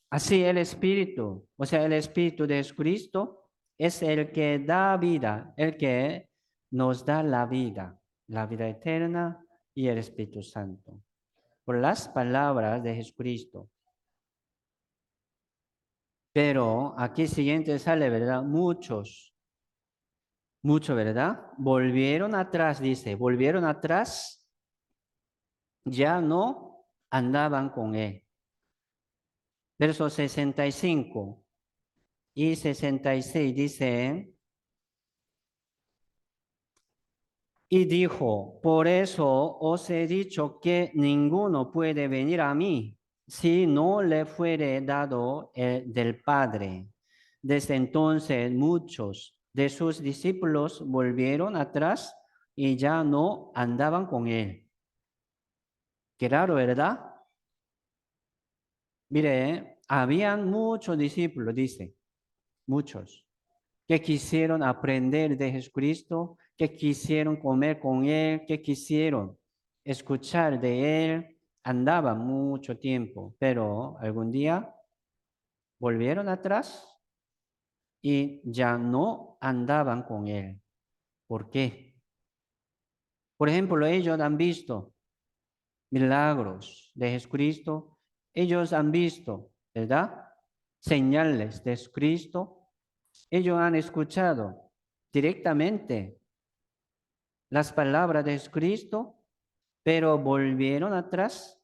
Así el Espíritu, o sea, el Espíritu de Jesucristo es el que da vida, el que nos da la vida eterna y el Espíritu Santo. Por las palabras de Jesucristo. Pero aquí siguiente sale, ¿verdad? Muchos, ¿verdad? Volvieron atrás, dice, volvieron atrás, ya no andaban con él. Versos 65 y 66 dice, y dijo, por eso os he dicho que ninguno puede venir a mí si no le fuere dado del Padre. Desde entonces muchos de sus discípulos volvieron atrás y ya no andaban con él. Qué raro, ¿verdad? Mire, habían muchos discípulos, dice, muchos, que quisieron aprender de Jesucristo, que quisieron comer con Él, que quisieron escuchar de Él. Andaban mucho tiempo, pero algún día volvieron atrás y ya no andaban con Él. ¿Por qué? Por ejemplo, ellos han visto milagros de Jesucristo, ellos han visto, ¿verdad? Señales de Jesucristo, ellos han escuchado directamente las palabras de Jesucristo, pero volvieron atrás,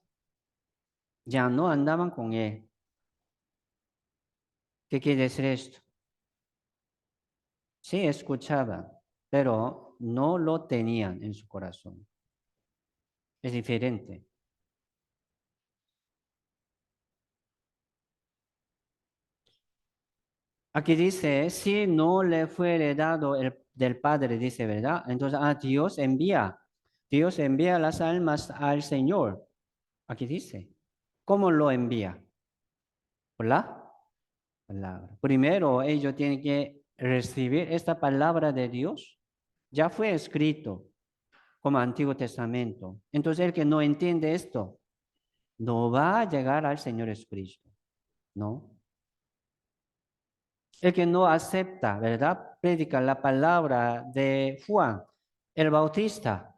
ya no andaban con Él. ¿Qué quiere decir esto? Sí, escuchaban, pero no lo tenían en su corazón. Es diferente. Aquí dice, si no le fuere dado del Padre, dice, ¿verdad? Entonces, Dios envía las almas al Señor. Aquí dice, ¿cómo lo envía? Por la palabra. Primero, ellos tienen que recibir esta palabra de Dios. Ya fue escrito como Antiguo Testamento. Entonces, el que no entiende esto, no va a llegar al Señor Jesucristo. No. El que no acepta, ¿verdad? Predica la palabra de Juan, el Bautista.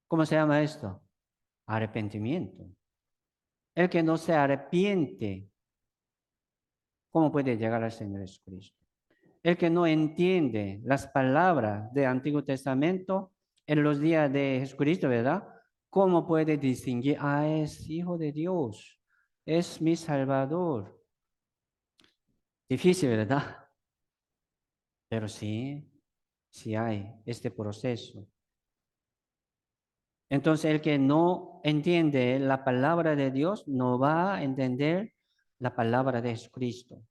¿Cómo se llama esto? Arrepentimiento. El que no se arrepiente, ¿cómo puede llegar al Señor Jesucristo? El que no entiende las palabras del Antiguo Testamento en los días de Jesucristo, ¿verdad? ¿Cómo puede distinguir? Ah, es hijo de Dios, es mi Salvador. Difícil, ¿verdad? Pero sí, sí hay este proceso. Entonces, el que no entiende la palabra de Dios no va a entender la palabra de Jesucristo.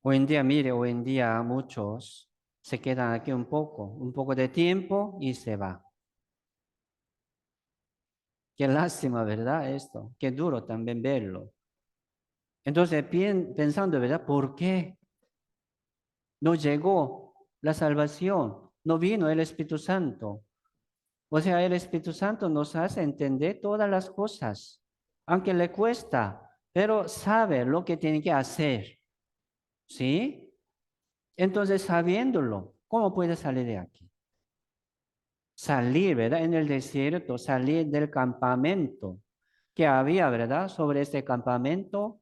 Hoy en día, mire, hoy en día muchos se quedan aquí un poco de tiempo y se va. Qué lástima, ¿verdad? Esto, qué duro también verlo. Entonces, pensando, ¿verdad? ¿Por qué no llegó la salvación? No vino el Espíritu Santo. O sea, el Espíritu Santo nos hace entender todas las cosas, aunque le cuesta, pero sabe lo que tiene que hacer, ¿sí? Entonces, sabiéndolo, ¿cómo puede salir de aquí? Salir, ¿verdad? En el desierto, salir del campamento que había, ¿verdad? Sobre este campamento,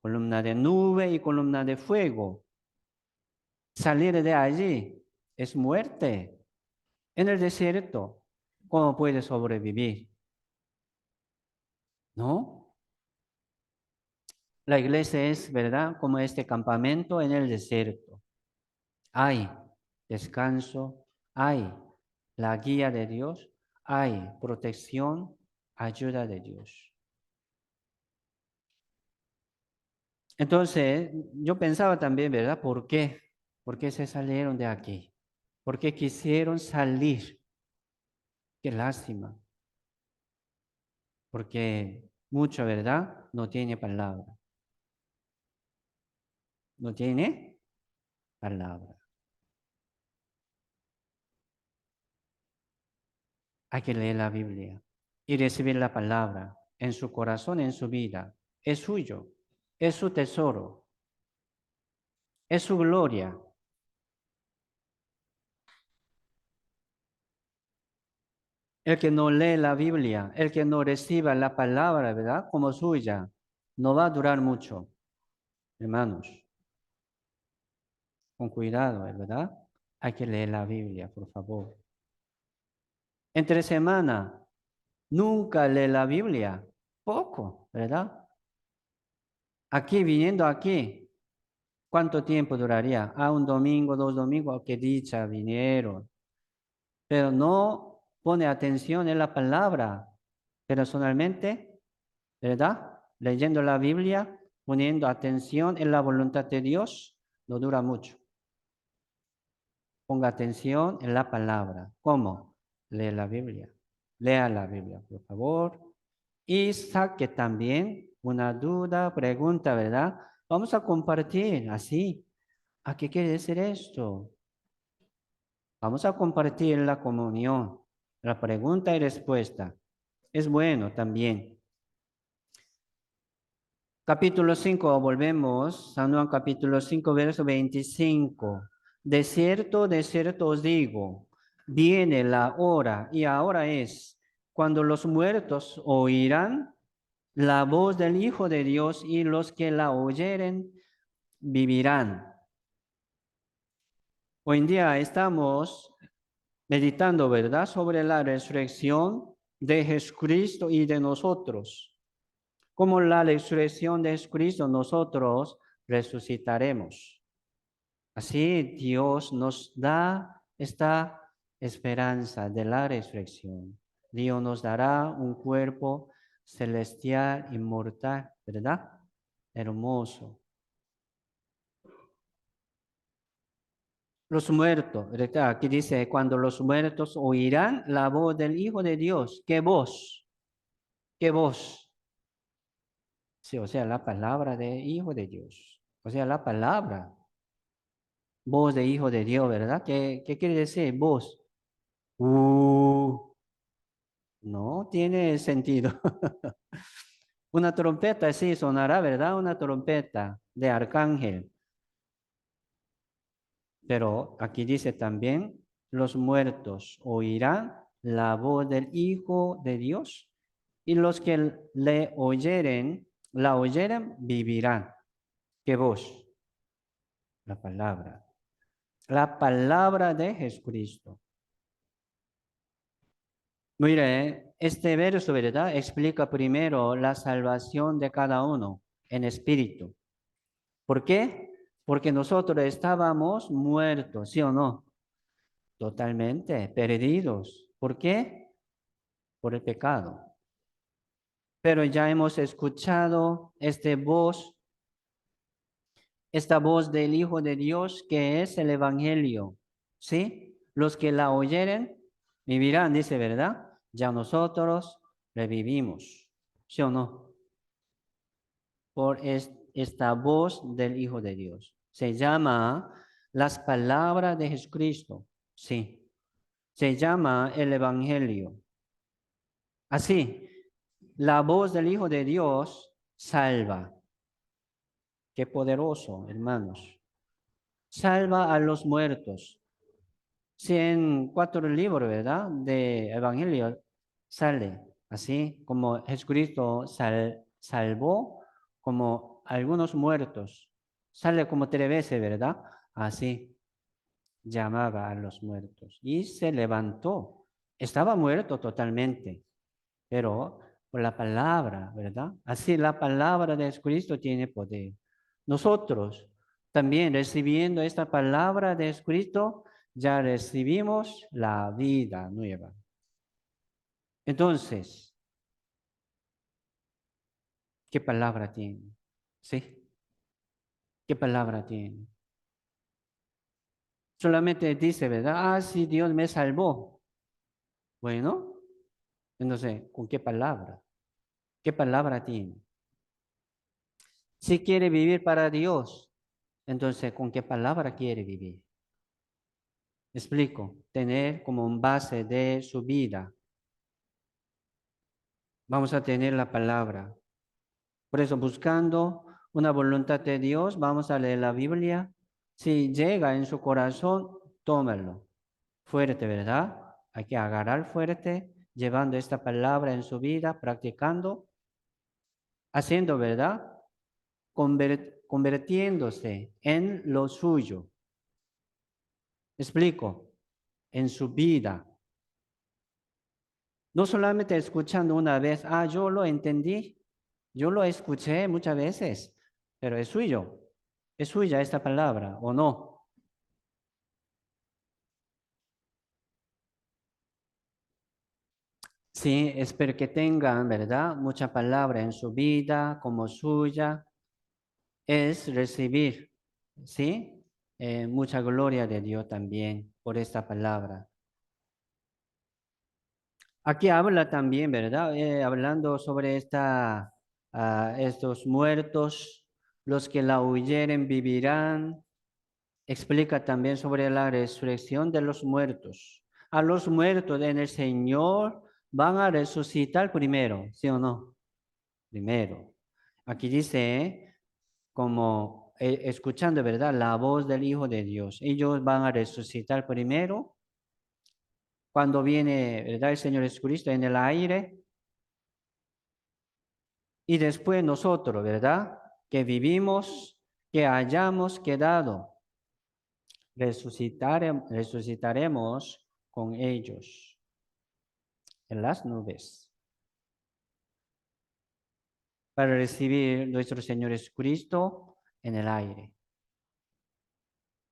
columna de nube y columna de fuego. Salir de allí es muerte. En el desierto, ¿cómo puede sobrevivir? ¿No? La iglesia es, ¿verdad? Como este campamento en el desierto. Hay descanso, hay la guía de Dios, hay protección, ayuda de Dios. Entonces, yo pensaba también, ¿verdad? ¿Por qué? ¿Por qué se salieron de aquí? ¿Por qué quisieron salir? Qué lástima, porque mucho, ¿verdad? No tiene palabra. No tiene palabra. Hay que leer la Biblia y recibir la palabra en su corazón, en su vida. Es suyo, es su tesoro, es su gloria. El que no lee la Biblia, el que no reciba la palabra, ¿verdad? Como suya, no va a durar mucho, hermanos. Con cuidado, ¿verdad? Hay que leer la Biblia, por favor. Entre semana, nunca lee la Biblia. Poco, ¿verdad? Aquí, viniendo aquí, ¿cuánto tiempo duraría? Ah, un domingo, dos domingos, qué dicha, vinieron. Pero no pone atención en la palabra. Personalmente, ¿verdad? Leyendo la Biblia, poniendo atención en la voluntad de Dios, no dura mucho. Ponga atención en la palabra. ¿Cómo? Lee la Biblia. Lea la Biblia, por favor. Y saque también una duda, pregunta, ¿verdad? Vamos a compartir así. ¿A qué quiere decir esto? Vamos a compartir la comunión, la pregunta y respuesta. Es bueno también. Capítulo 5, volvemos. San Juan capítulo 5, verso 25. De cierto os digo, viene la hora y ahora es cuando los muertos oirán la voz del Hijo de Dios y los que la oyeren vivirán. Hoy en día estamos meditando, ¿verdad?, sobre la resurrección de Jesucristo y de nosotros. Como la resurrección de Jesucristo, nosotros resucitaremos. Así Dios nos da esta esperanza de la resurrección. Dios nos dará un cuerpo celestial, inmortal, ¿verdad? Hermoso. Los muertos, ¿verdad? Aquí dice, cuando los muertos oirán la voz del Hijo de Dios. ¿Qué voz? ¿Qué voz? Sí, o sea, la palabra del Hijo de Dios. O sea, la palabra. Voz de Hijo de Dios, ¿verdad? ¿Qué quiere decir voz? No tiene sentido. Una trompeta sí sonará, ¿verdad? Una trompeta de arcángel. Pero aquí dice también, los muertos oirán la voz del Hijo de Dios y los que le oyeren, la oyeren, vivirán. ¿Qué voz? La palabra. La palabra de Jesucristo. Mire, este verso, ¿verdad? Explica primero la salvación de cada uno. en espíritu. ¿Por qué? Porque nosotros estábamos muertos, ¿sí o no? Totalmente perdidos. ¿Por qué? Por el pecado. Pero ya hemos escuchado esta voz del Hijo de Dios que es el Evangelio. ¿Sí? Los que la oyeren vivirán, dice, ¿verdad? Ya nosotros revivimos. ¿Sí o no? Por esta voz del Hijo de Dios. Se llama las palabras de Jesucristo. Sí. Se llama el Evangelio. Así, la voz del Hijo de Dios salva. Qué poderoso, hermanos. Salva a los muertos. Si en 4 libros, ¿verdad? De Evangelio sale así como Jesucristo salvó como algunos muertos. Sale como 3 veces, ¿verdad? Así llamaba a los muertos y se levantó. Estaba muerto totalmente, pero por la palabra, ¿verdad? Así la palabra de Jesucristo tiene poder. Nosotros también recibiendo esta palabra de Jesucristo, ya recibimos la vida nueva. Entonces, ¿qué palabra tiene? ¿Sí? ¿Qué palabra tiene? Solamente dice, ¿verdad? Ah, sí, Dios me salvó. Bueno, entonces, ¿con qué palabra? ¿Qué palabra tiene? Si quiere vivir para Dios, entonces, ¿con qué palabra quiere vivir? Explico, tener como un base de su vida. Vamos a tener la palabra. Por eso, buscando una voluntad de Dios, vamos a leer la Biblia. Si llega en su corazón, tómalo. Fuerte, ¿verdad? Hay que agarrar fuerte, llevando esta palabra en su vida, practicando, haciendo, ¿verdad? Convirtiéndose en lo suyo. Explico, en su vida. No solamente escuchando una vez, ah, yo lo entendí, yo lo escuché muchas veces, pero es suyo, es suya esta palabra, ¿o no? Sí, espero que tengan, ¿verdad? Mucha palabra en su vida como suya, es recibir, ¿sí? Mucha gloria de Dios también por esta palabra. Aquí habla también, ¿verdad? Hablando sobre estos muertos, los que la huyeren vivirán. Explica también sobre la resurrección de los muertos. A los muertos en el Señor van a resucitar primero, ¿sí o no? Primero. Aquí dice, como escuchando, ¿verdad? La voz del Hijo de Dios. Ellos van a resucitar primero cuando viene, ¿verdad? El Señor Jesucristo en el aire. Y después nosotros, ¿verdad? Que vivimos, que hayamos quedado, resucitaremos con ellos en las nubes para recibir nuestro Señor Jesucristo en el aire.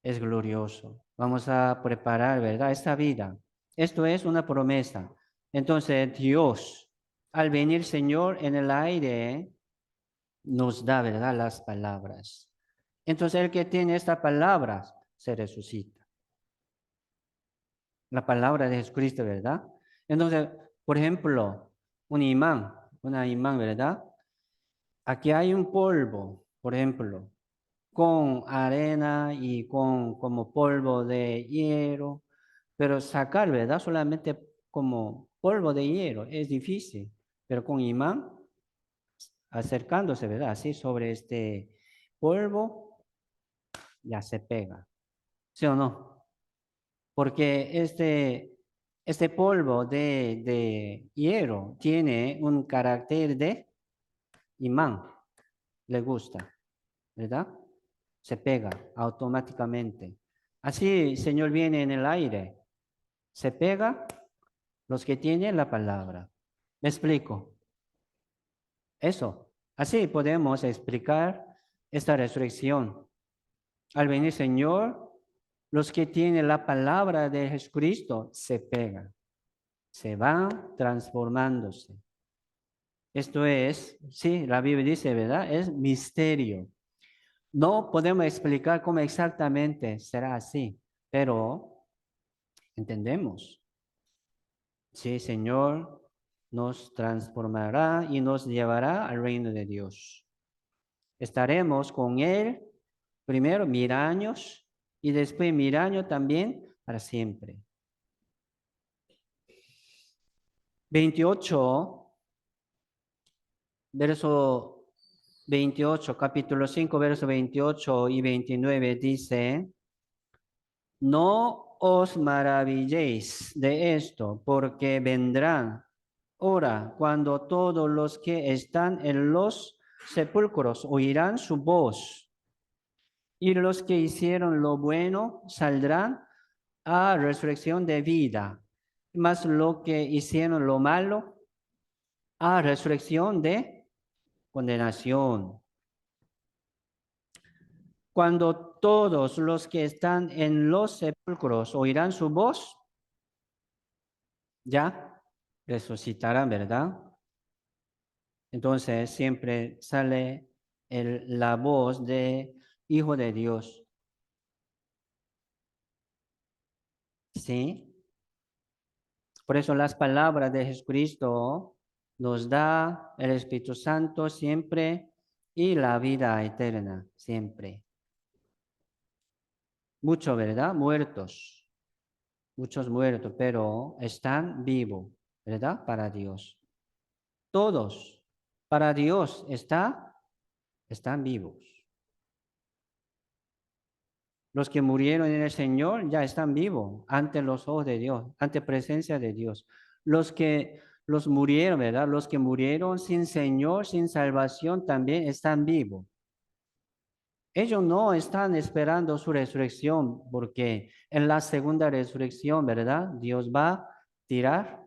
Es glorioso. Vamos a preparar, ¿verdad? Esta vida. Esto es una promesa. Entonces Dios, al venir Señor en el aire, nos da, ¿verdad? Las palabras. Entonces el que tiene estas palabras se resucita. La palabra de Jesucristo, ¿verdad? Entonces, por ejemplo, una imán, ¿verdad? Aquí hay un polvo, por ejemplo, con arena y con como polvo de hierro, pero sacar, ¿verdad? Solamente como polvo de hierro es difícil, pero con imán, acercándose, ¿verdad? Así sobre este polvo, ya se pega, ¿sí o no? Porque este polvo de hierro tiene un carácter de imán, le gusta, ¿verdad? Se pega automáticamente. Así, Señor, viene en el aire, se pega los que tienen la palabra. ¿Me explico? Eso. Así podemos explicar esta resurrección. Al venir Señor, los que tienen la palabra de Jesucristo se pegan, se van transformándose. Esto es, sí, la Biblia dice, ¿verdad? Es misterio. No podemos explicar cómo exactamente será así, pero entendemos. Sí, Señor nos transformará y nos llevará al reino de Dios. Estaremos con Él primero 1000 años y después 1000 años también para siempre. 28, verso 28, capítulo 5, verso 28 y 29 dice, no os maravilléis de esto, porque vendrán hora cuando todos los que están en los sepulcros oirán su voz, y los que hicieron lo bueno saldrán a resurrección de vida, mas lo que hicieron lo malo a resurrección de condenación. Cuando todos los que están en los sepulcros oirán su voz, ya resucitarán, ¿verdad? Entonces siempre sale la voz de Hijo de Dios. ¿Sí? Por eso las palabras de Jesucristo nos da el Espíritu Santo siempre y la vida eterna siempre. Muchos, ¿verdad? Muertos, muchos muertos, pero están vivos, ¿verdad? Para Dios. Todos para Dios están vivos. Los que murieron en el Señor ya están vivos ante los ojos de Dios, ante presencia de Dios. Los murieron, ¿verdad? Los que murieron sin Señor, sin salvación, también están vivos. Ellos no están esperando su resurrección, porque en la segunda resurrección, ¿verdad? Dios va a tirar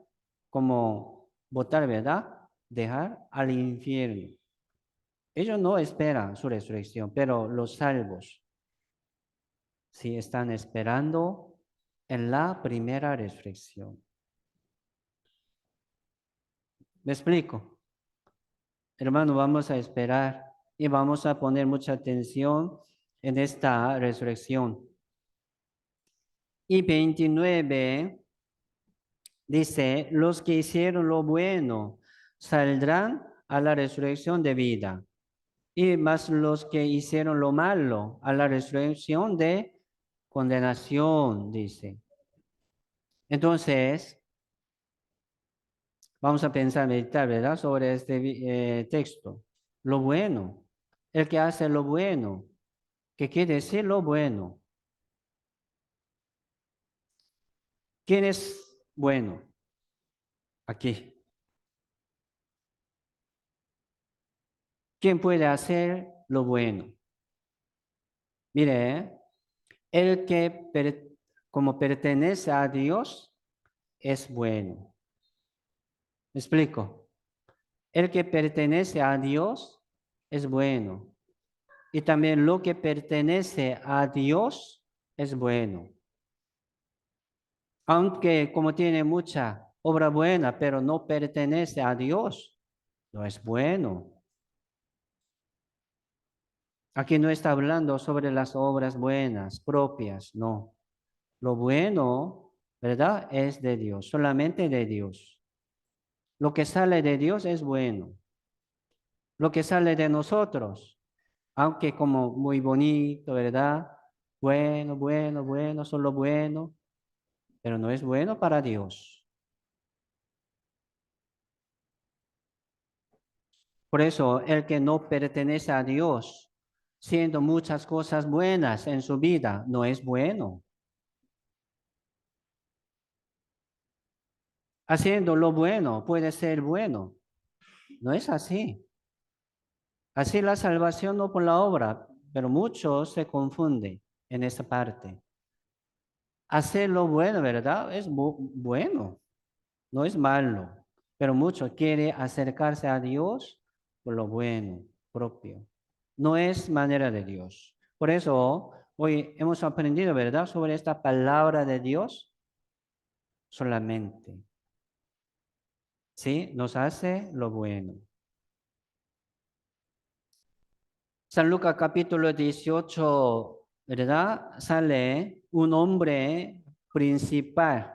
como botar, ¿verdad? Dejar al infierno. Ellos no esperan su resurrección, pero los salvos sí están esperando en la primera resurrección. ¿Me explico? Hermano, vamos a esperar y vamos a poner mucha atención en esta resurrección. Y 29 dice, los que hicieron lo bueno saldrán a la resurrección de vida. Y más los que hicieron lo malo a la resurrección de condenación, dice. Entonces, vamos a pensar, meditar, ¿verdad? Sobre este texto. Lo bueno, el que hace lo bueno. ¿Qué quiere decir lo bueno? ¿Quién es bueno? Aquí. ¿Quién puede hacer lo bueno? Mire, el que como pertenece a Dios es bueno. ¿Me explico? El que pertenece a Dios es bueno. Y también lo que pertenece a Dios es bueno. Aunque como tiene mucha obra buena, pero no pertenece a Dios, no es bueno. Aquí no está hablando sobre las obras buenas, propias, no. Lo bueno, ¿verdad? Es de Dios, solamente de Dios. Lo que sale de Dios es bueno. Lo que sale de nosotros, aunque como muy bonito, ¿verdad? Bueno, bueno, bueno, solo bueno, pero no es bueno para Dios. Por eso, el que no pertenece a Dios, siendo muchas cosas buenas en su vida, no es bueno. Haciendo lo bueno puede ser bueno. No es así. Así la salvación no por la obra, pero muchos se confunden en esa parte. Hacer lo bueno, ¿verdad? Es bueno, no es malo, pero muchos quieren acercarse a Dios por lo bueno propio. No es manera de Dios. Por eso hoy hemos aprendido, ¿verdad?, sobre esta palabra de Dios solamente. ¿Sí? Nos hace lo bueno. San Lucas capítulo 18, ¿verdad? Sale un hombre principal.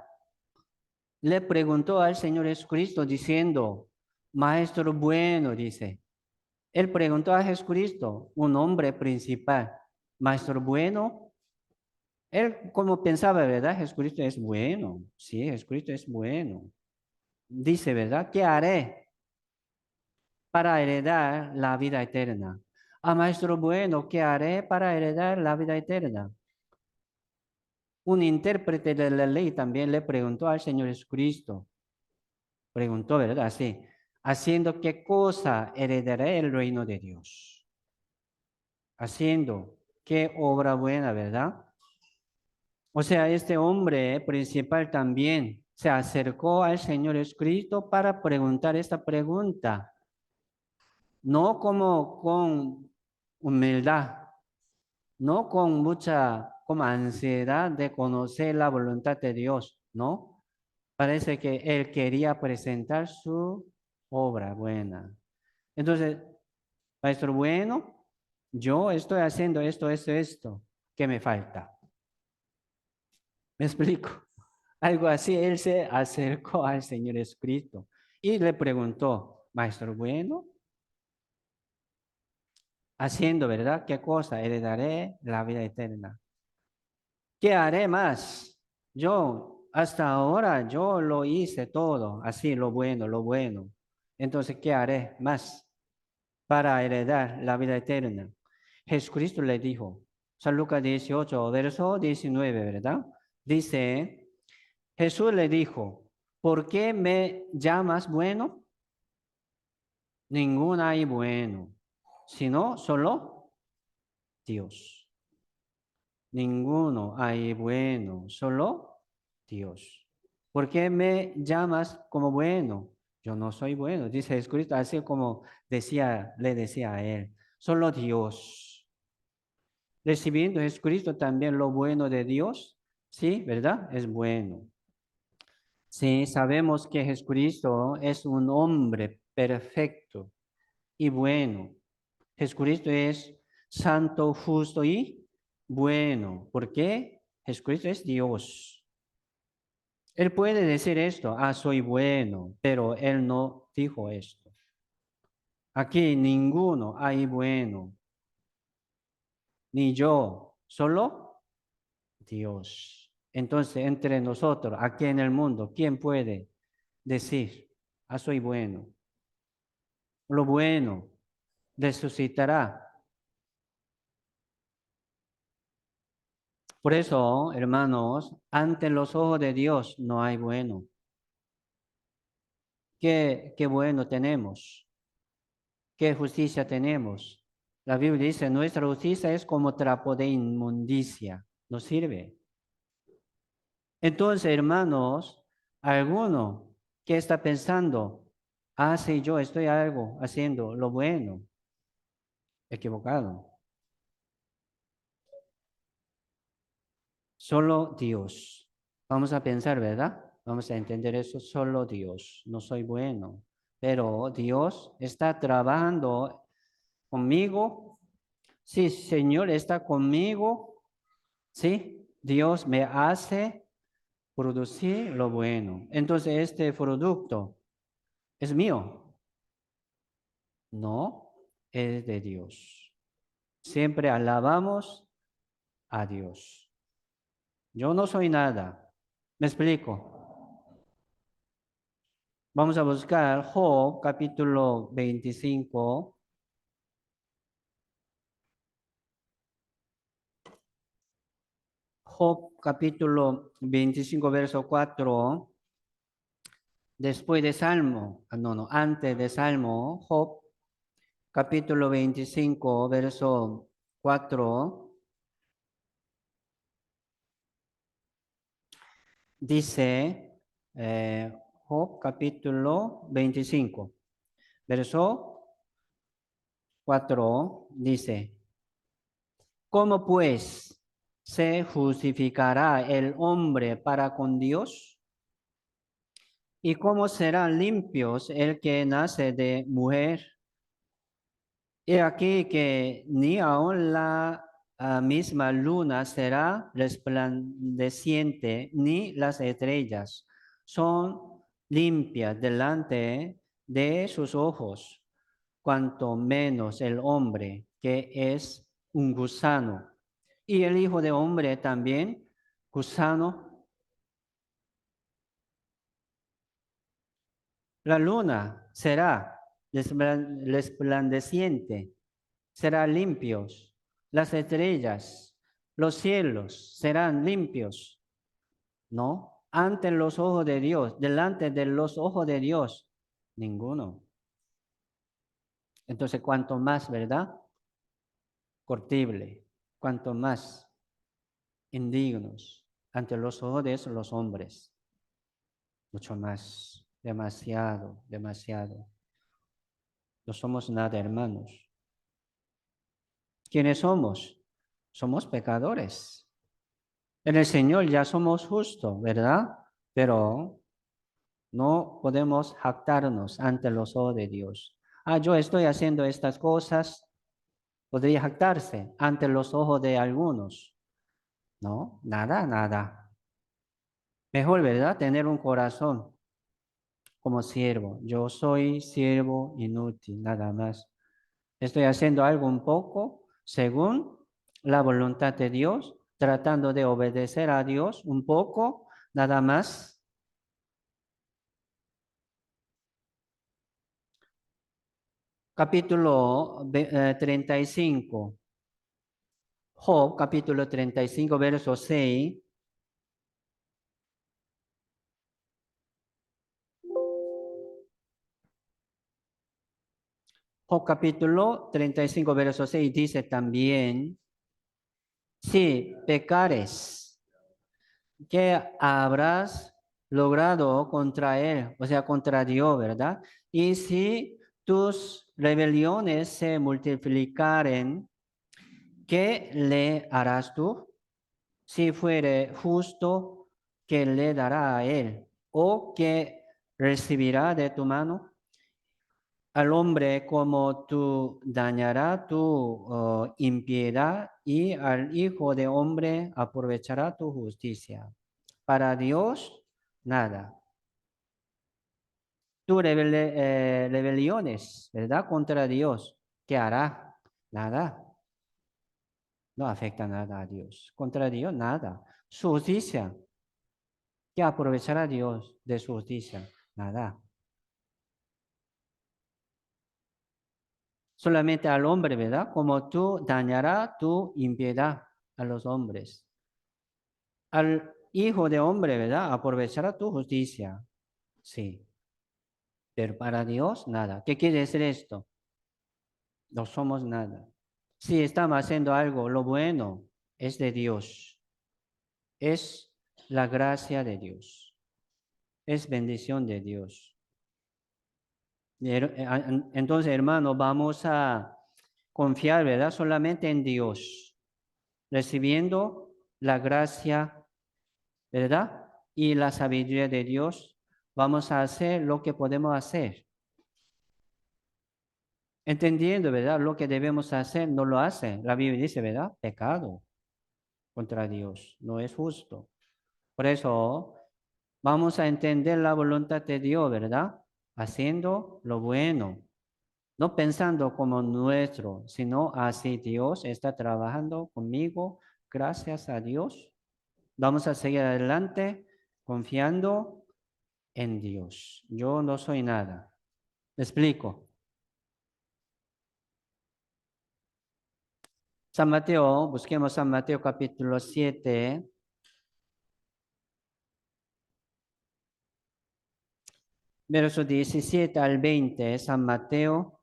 Le preguntó al Señor Jesucristo diciendo, Maestro bueno, dice. Él preguntó a Jesucristo, un hombre principal, Maestro bueno. Él como pensaba, ¿verdad? Jesucristo es bueno. Sí, Jesucristo es bueno. Dice, ¿verdad? ¿Qué haré para heredar la vida eterna? Ah, Maestro bueno, ¿qué haré para heredar la vida eterna? Un intérprete de la ley también le preguntó al Señor Jesucristo. Preguntó, ¿verdad? Así, haciendo qué cosa heredaré el reino de Dios. Haciendo qué obra buena, ¿verdad? O sea, este hombre principal también se acercó al Señor Jesucristo para preguntar esta pregunta, no como con humildad, no con mucha como ansiedad de conocer la voluntad de Dios, ¿no? Parece que él quería presentar su obra buena. Entonces, maestro bueno, yo estoy haciendo esto, ¿qué me falta? ¿Me explico? Algo así, él se acercó al Señor Jesucristo y le preguntó, Maestro bueno, haciendo, ¿verdad? ¿Qué cosa? Heredaré la vida eterna. ¿Qué haré más? Yo, hasta ahora, yo lo hice todo, así, lo bueno, lo bueno. Entonces, ¿qué haré más para heredar la vida eterna? Jesucristo le dijo, San Lucas 18, verso 19, ¿verdad? Dice, Jesús le dijo, ¿por qué me llamas bueno? Ningún hay bueno, sino solo Dios. Ninguno hay bueno, solo Dios. ¿Por qué me llamas como bueno? Yo no soy bueno, dice Jesucristo, así como le decía a él, solo Dios. Recibiendo Jesucristo también lo bueno de Dios, sí, ¿verdad? Es bueno. Sí, sabemos que Jesucristo es un hombre perfecto y bueno. Jesucristo es santo, justo y bueno. ¿Por qué? Jesucristo es Dios. Él puede decir esto, ah, soy bueno, pero él no dijo esto. Aquí ninguno hay bueno, ni yo, solo Dios. Entonces, entre nosotros, aquí en el mundo, ¿quién puede decir, ah, soy bueno? Lo bueno resucitará. Por eso, hermanos, ante los ojos de Dios no hay bueno. ¿Qué bueno tenemos? ¿Qué justicia tenemos? La Biblia dice, nuestra justicia es como trapo de inmundicia. No sirve. Entonces, hermanos, alguno que está pensando, ah, sí, yo estoy algo haciendo lo bueno, equivocado. Solo Dios. Vamos a pensar, ¿verdad? Vamos a entender eso, solo Dios. No soy bueno, pero Dios está trabajando conmigo. Sí, Señor está conmigo. Sí, Dios me hace producir lo bueno. Entonces, este producto es mío. No, es de Dios. Siempre alabamos a Dios. Yo no soy nada. ¿Me explico? Vamos a buscar Job capítulo 25. Job capítulo 25 verso 4. Después de Salmo, no, antes de Salmo, Job capítulo 25 verso 4. Dice Job capítulo 25 verso 4 dice, ¿cómo pues se justificará el hombre para con Dios? ¿Y cómo serán limpios el que nace de mujer? He aquí que ni aun la misma luna será resplandeciente, ni las estrellas son limpias delante de sus ojos, cuanto menos el hombre, que es un gusano. Y el Hijo de Hombre también, gusano. La luna será resplandeciente, será limpios. Las estrellas, los cielos serán limpios, ¿no? Ante los ojos de Dios, delante de los ojos de Dios, ninguno. Entonces, cuanto más, ¿verdad? Cortible, cuanto más indignos ante los ojos de los hombres, mucho más, demasiado, demasiado. No somos nada, hermanos. ¿Quiénes somos? Somos pecadores. En el Señor ya somos justos, ¿verdad? Pero no podemos jactarnos ante los ojos de Dios. Yo estoy haciendo estas cosas. Podría jactarse ante los ojos de algunos. No, nada, nada. Mejor, ¿verdad? Tener un corazón como siervo. Yo soy siervo inútil, nada más. Estoy haciendo algo un poco según la voluntad de Dios, tratando de obedecer a Dios un poco, nada más. Capítulo 35. Job, capítulo 35, verso 6. Job, capítulo 35, verso 6 dice también, si pecares, ¿qué habrás logrado contra él? O sea, contra Dios, ¿verdad? Y si tus rebeliones se multiplicaren, ¿qué le harás tú? Si fuere justo, ¿qué le dará a él? ¿O qué recibirá de tu mano? Al hombre como tú dañará tu impiedad, y al hijo de hombre aprovechará tu justicia. Para Dios, nada. Tu rebeliones, ¿verdad? Contra Dios, ¿qué hará? Nada. No afecta nada a Dios. Contra Dios, nada. Su justicia, ¿qué aprovechará Dios de su justicia? Nada. Solamente al hombre, ¿verdad? Como tú dañará tu impiedad a los hombres. Al hijo de hombre, ¿verdad? Aprovechará tu justicia. Sí. Pero para Dios, nada. ¿Qué quiere decir esto? No somos nada. Si estamos haciendo algo, lo bueno es de Dios. Es la gracia de Dios. Es bendición de Dios. Entonces, hermano, vamos a confiar, ¿verdad? Solamente en Dios, recibiendo la gracia, ¿verdad? Y la sabiduría de Dios. Vamos a hacer lo que podemos hacer. Entendiendo, ¿verdad? Lo que debemos hacer, no lo hace. La Biblia dice, ¿verdad? Pecado contra Dios. No es justo. Por eso, vamos a entender la voluntad de Dios, ¿verdad? Haciendo lo bueno. No pensando como nuestro, sino así Dios está trabajando conmigo. Gracias a Dios. Vamos a seguir adelante confiando en Dios. Yo no soy nada. ¿Me explico? San Mateo, busquemos San Mateo capítulo 7, verso 17 al 20. San Mateo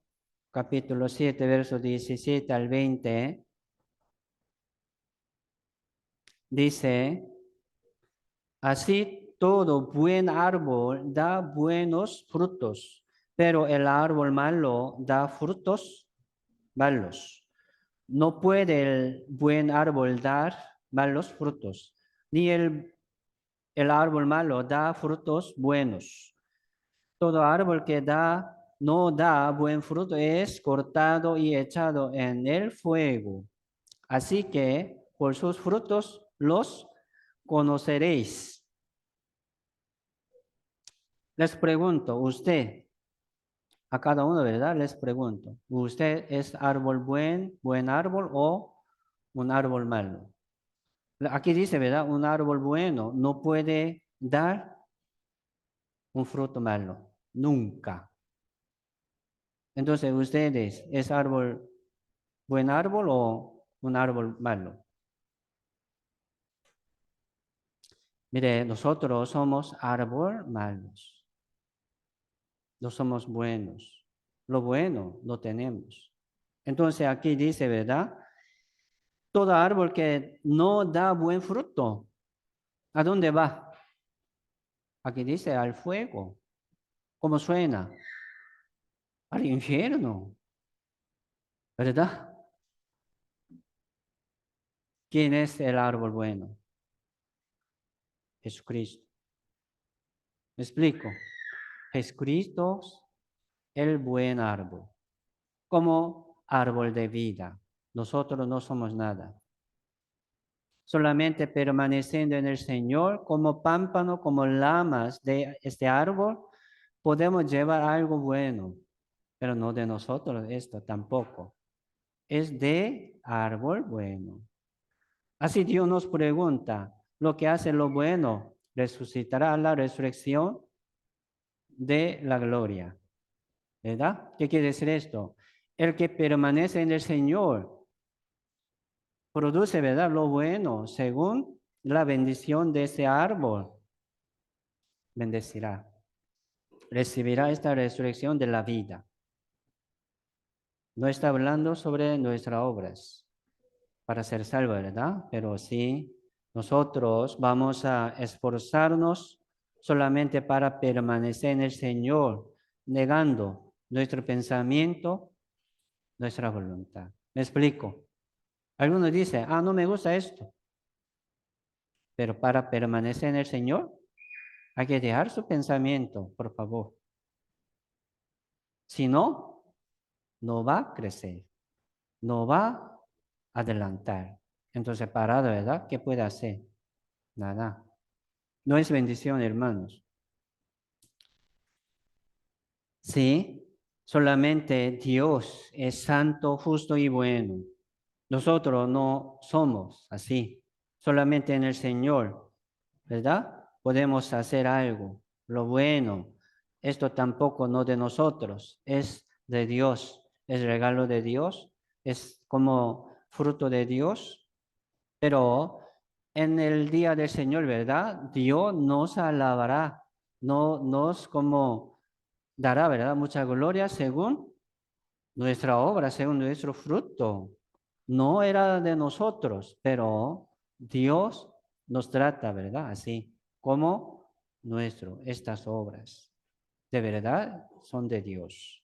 capítulo 7, verso 17 al 20. Dice, así todo buen árbol da buenos frutos, pero el árbol malo da frutos malos. No puede el buen árbol dar malos frutos, ni el árbol malo da frutos buenos. Todo árbol que no da buen fruto es cortado y echado en el fuego. Así que por sus frutos los conoceréis. Les pregunto, a cada uno, ¿verdad? Les pregunto, ¿usted es árbol buen árbol o un árbol malo? Aquí dice, ¿verdad? Un árbol bueno no puede dar un fruto malo, nunca. Entonces, ¿ustedes es buen árbol o un árbol malo? Mire, nosotros somos árbol malos, no somos buenos. Lo bueno lo tenemos. Entonces, aquí dice, ¿verdad? Todo árbol que no da buen fruto, ¿a dónde va? Aquí dice al fuego. ¿Cómo suena? Al infierno, ¿verdad? ¿Quién es el árbol bueno? Jesucristo. ¿Me explico? Jesucristo es el buen árbol, como árbol de vida. Nosotros no somos nada. Solamente permaneciendo en el Señor, como pámpano, como lamas de este árbol, podemos llevar algo bueno, pero no de nosotros esto tampoco. Es de árbol bueno. Así Dios nos pregunta, lo que hace lo bueno, resucitará a la resurrección de la gloria. ¿Verdad? ¿Qué quiere decir esto? El que permanece en el Señor produce, ¿verdad? Lo bueno, según la bendición de ese árbol. Bendecirá. Recibirá esta resurrección de la vida. No está hablando sobre nuestras obras para ser salvo, ¿verdad? Pero sí, nosotros vamos a esforzarnos solamente para permanecer en el Señor, negando nuestro pensamiento, nuestra voluntad. ¿Me explico? Algunos dicen, no me gusta esto, pero para permanecer en el Señor hay que dejar su pensamiento, por favor. Si no, no va a crecer, no va a adelantar. Entonces, parado, ¿verdad? ¿Qué puede hacer? Nada. No es bendición, hermanos. Sí, solamente Dios es santo, justo y bueno. Nosotros no somos así. Solamente en el Señor, ¿verdad? Podemos hacer algo, lo bueno. Esto tampoco no de nosotros, es de Dios, es regalo de Dios, es como fruto de Dios. Pero en el día del Señor, ¿verdad? Dios nos alabará, no nos como dará, ¿verdad? Mucha gloria según nuestra obra, según nuestro fruto. No era de nosotros, pero Dios nos trata, ¿verdad? Así como estas obras. De verdad son de Dios.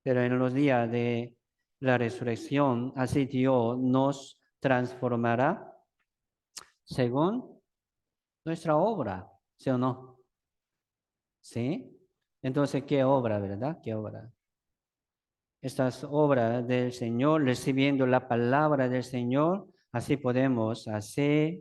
Pero en los días de la resurrección, así Dios nos transformará según nuestra obra, ¿sí o no? ¿Sí? Entonces, ¿qué obra, verdad? ¿Qué obra? Estas obras del Señor, recibiendo la palabra del Señor, así podemos hacer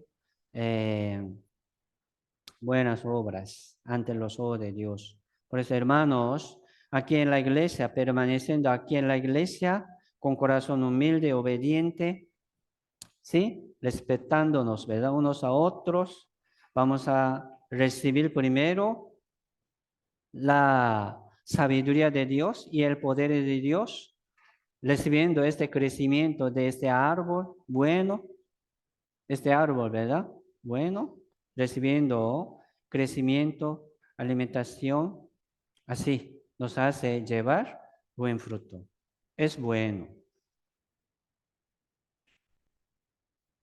buenas obras ante los ojos de Dios. Por eso, hermanos, aquí en la iglesia, permaneciendo aquí en la iglesia, con corazón humilde, obediente, ¿sí? Respetándonos, ¿verdad? Unos a otros, vamos a recibir primero la sabiduría de Dios y el poder de Dios, recibiendo este crecimiento de este árbol bueno, este árbol, ¿verdad? Bueno, recibiendo crecimiento, alimentación, así nos hace llevar buen fruto. Es bueno.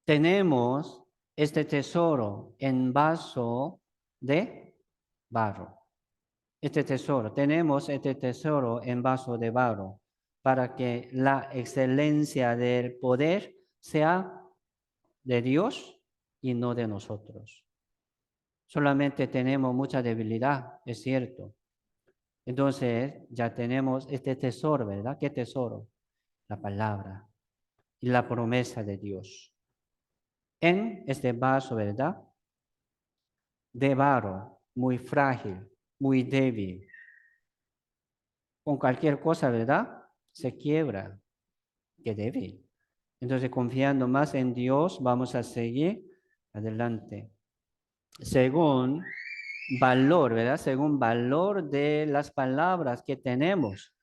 Tenemos este tesoro en vaso de barro. Tenemos este tesoro en vaso de barro para que la excelencia del poder sea de Dios y no de nosotros. Solamente tenemos mucha debilidad, es cierto. Entonces ya tenemos este tesoro, ¿verdad? ¿Qué tesoro? La palabra y la promesa de Dios. En este vaso, ¿verdad? De barro, muy frágil, muy débil. Con cualquier cosa, ¿verdad? Se quiebra. Qué débil. Entonces, confiando más en Dios, vamos a seguir adelante. Según valor, ¿verdad? Según valor de las palabras que tenemos,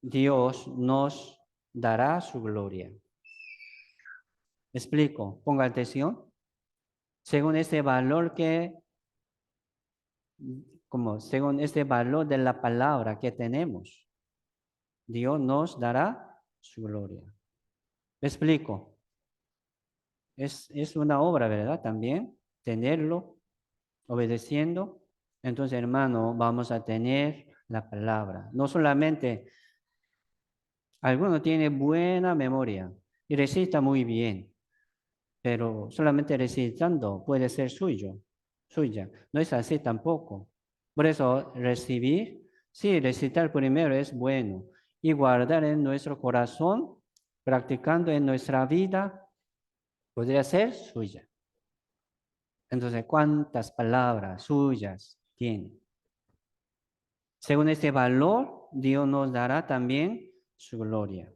Dios nos dará su gloria. Explico, ponga atención. Según este valor según este valor de la palabra que tenemos, Dios nos dará su gloria. ¿Me explico? Es una obra, ¿verdad? También tenerlo, obedeciendo. Entonces, hermano, vamos a tener la palabra. No solamente, alguno tiene buena memoria y recita muy bien, pero solamente recitando puede ser suya. No es así tampoco. Por eso, recibir, sí, recitar primero es bueno y guardar en nuestro corazón, practicando en nuestra vida, podría ser suya. Entonces, ¿cuántas palabras suyas tiene? Según este valor, Dios nos dará también su gloria.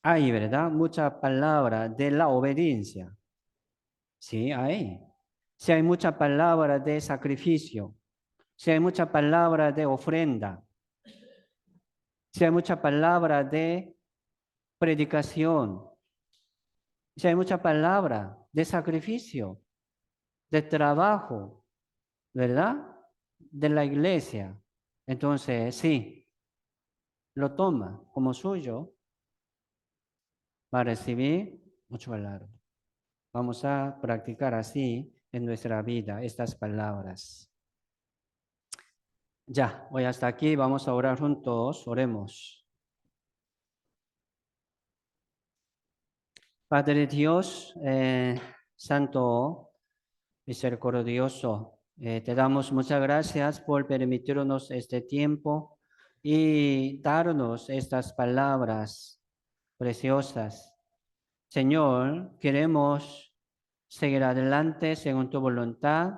Hay, ¿verdad? Mucha palabra de la obediencia. Sí, hay. Si hay mucha palabra de sacrificio, si hay mucha palabra de ofrenda, si hay mucha palabra de predicación, si hay mucha palabra de sacrificio, de trabajo, ¿verdad? De la iglesia. Entonces, sí, lo toma como suyo, va a recibir mucho valor. Vamos a practicar así en nuestra vida estas palabras. Ya, hoy hasta aquí, vamos a orar juntos, oremos. Padre Dios, Santo, misericordioso, te damos muchas gracias por permitirnos este tiempo y darnos estas palabras preciosas. Señor, queremos seguir adelante según tu voluntad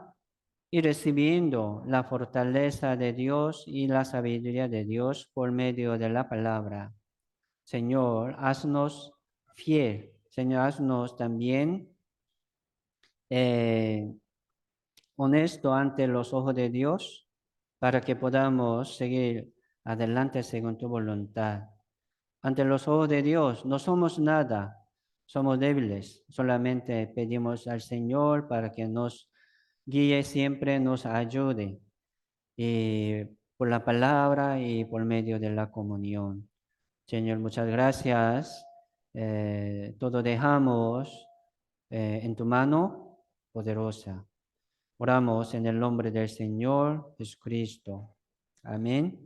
y recibiendo la fortaleza de Dios y la sabiduría de Dios por medio de la palabra. Señor, haznos fiel. Señor, haznos también honesto ante los ojos de Dios para que podamos seguir adelante según tu voluntad. Ante los ojos de Dios no somos nada, somos débiles. Solamente pedimos al Señor para que nos guíe siempre, nos ayude por la palabra y por medio de la comunión. Señor, muchas gracias. Todo dejamos en tu mano poderosa. Oramos en el nombre del Señor Jesucristo. Amén.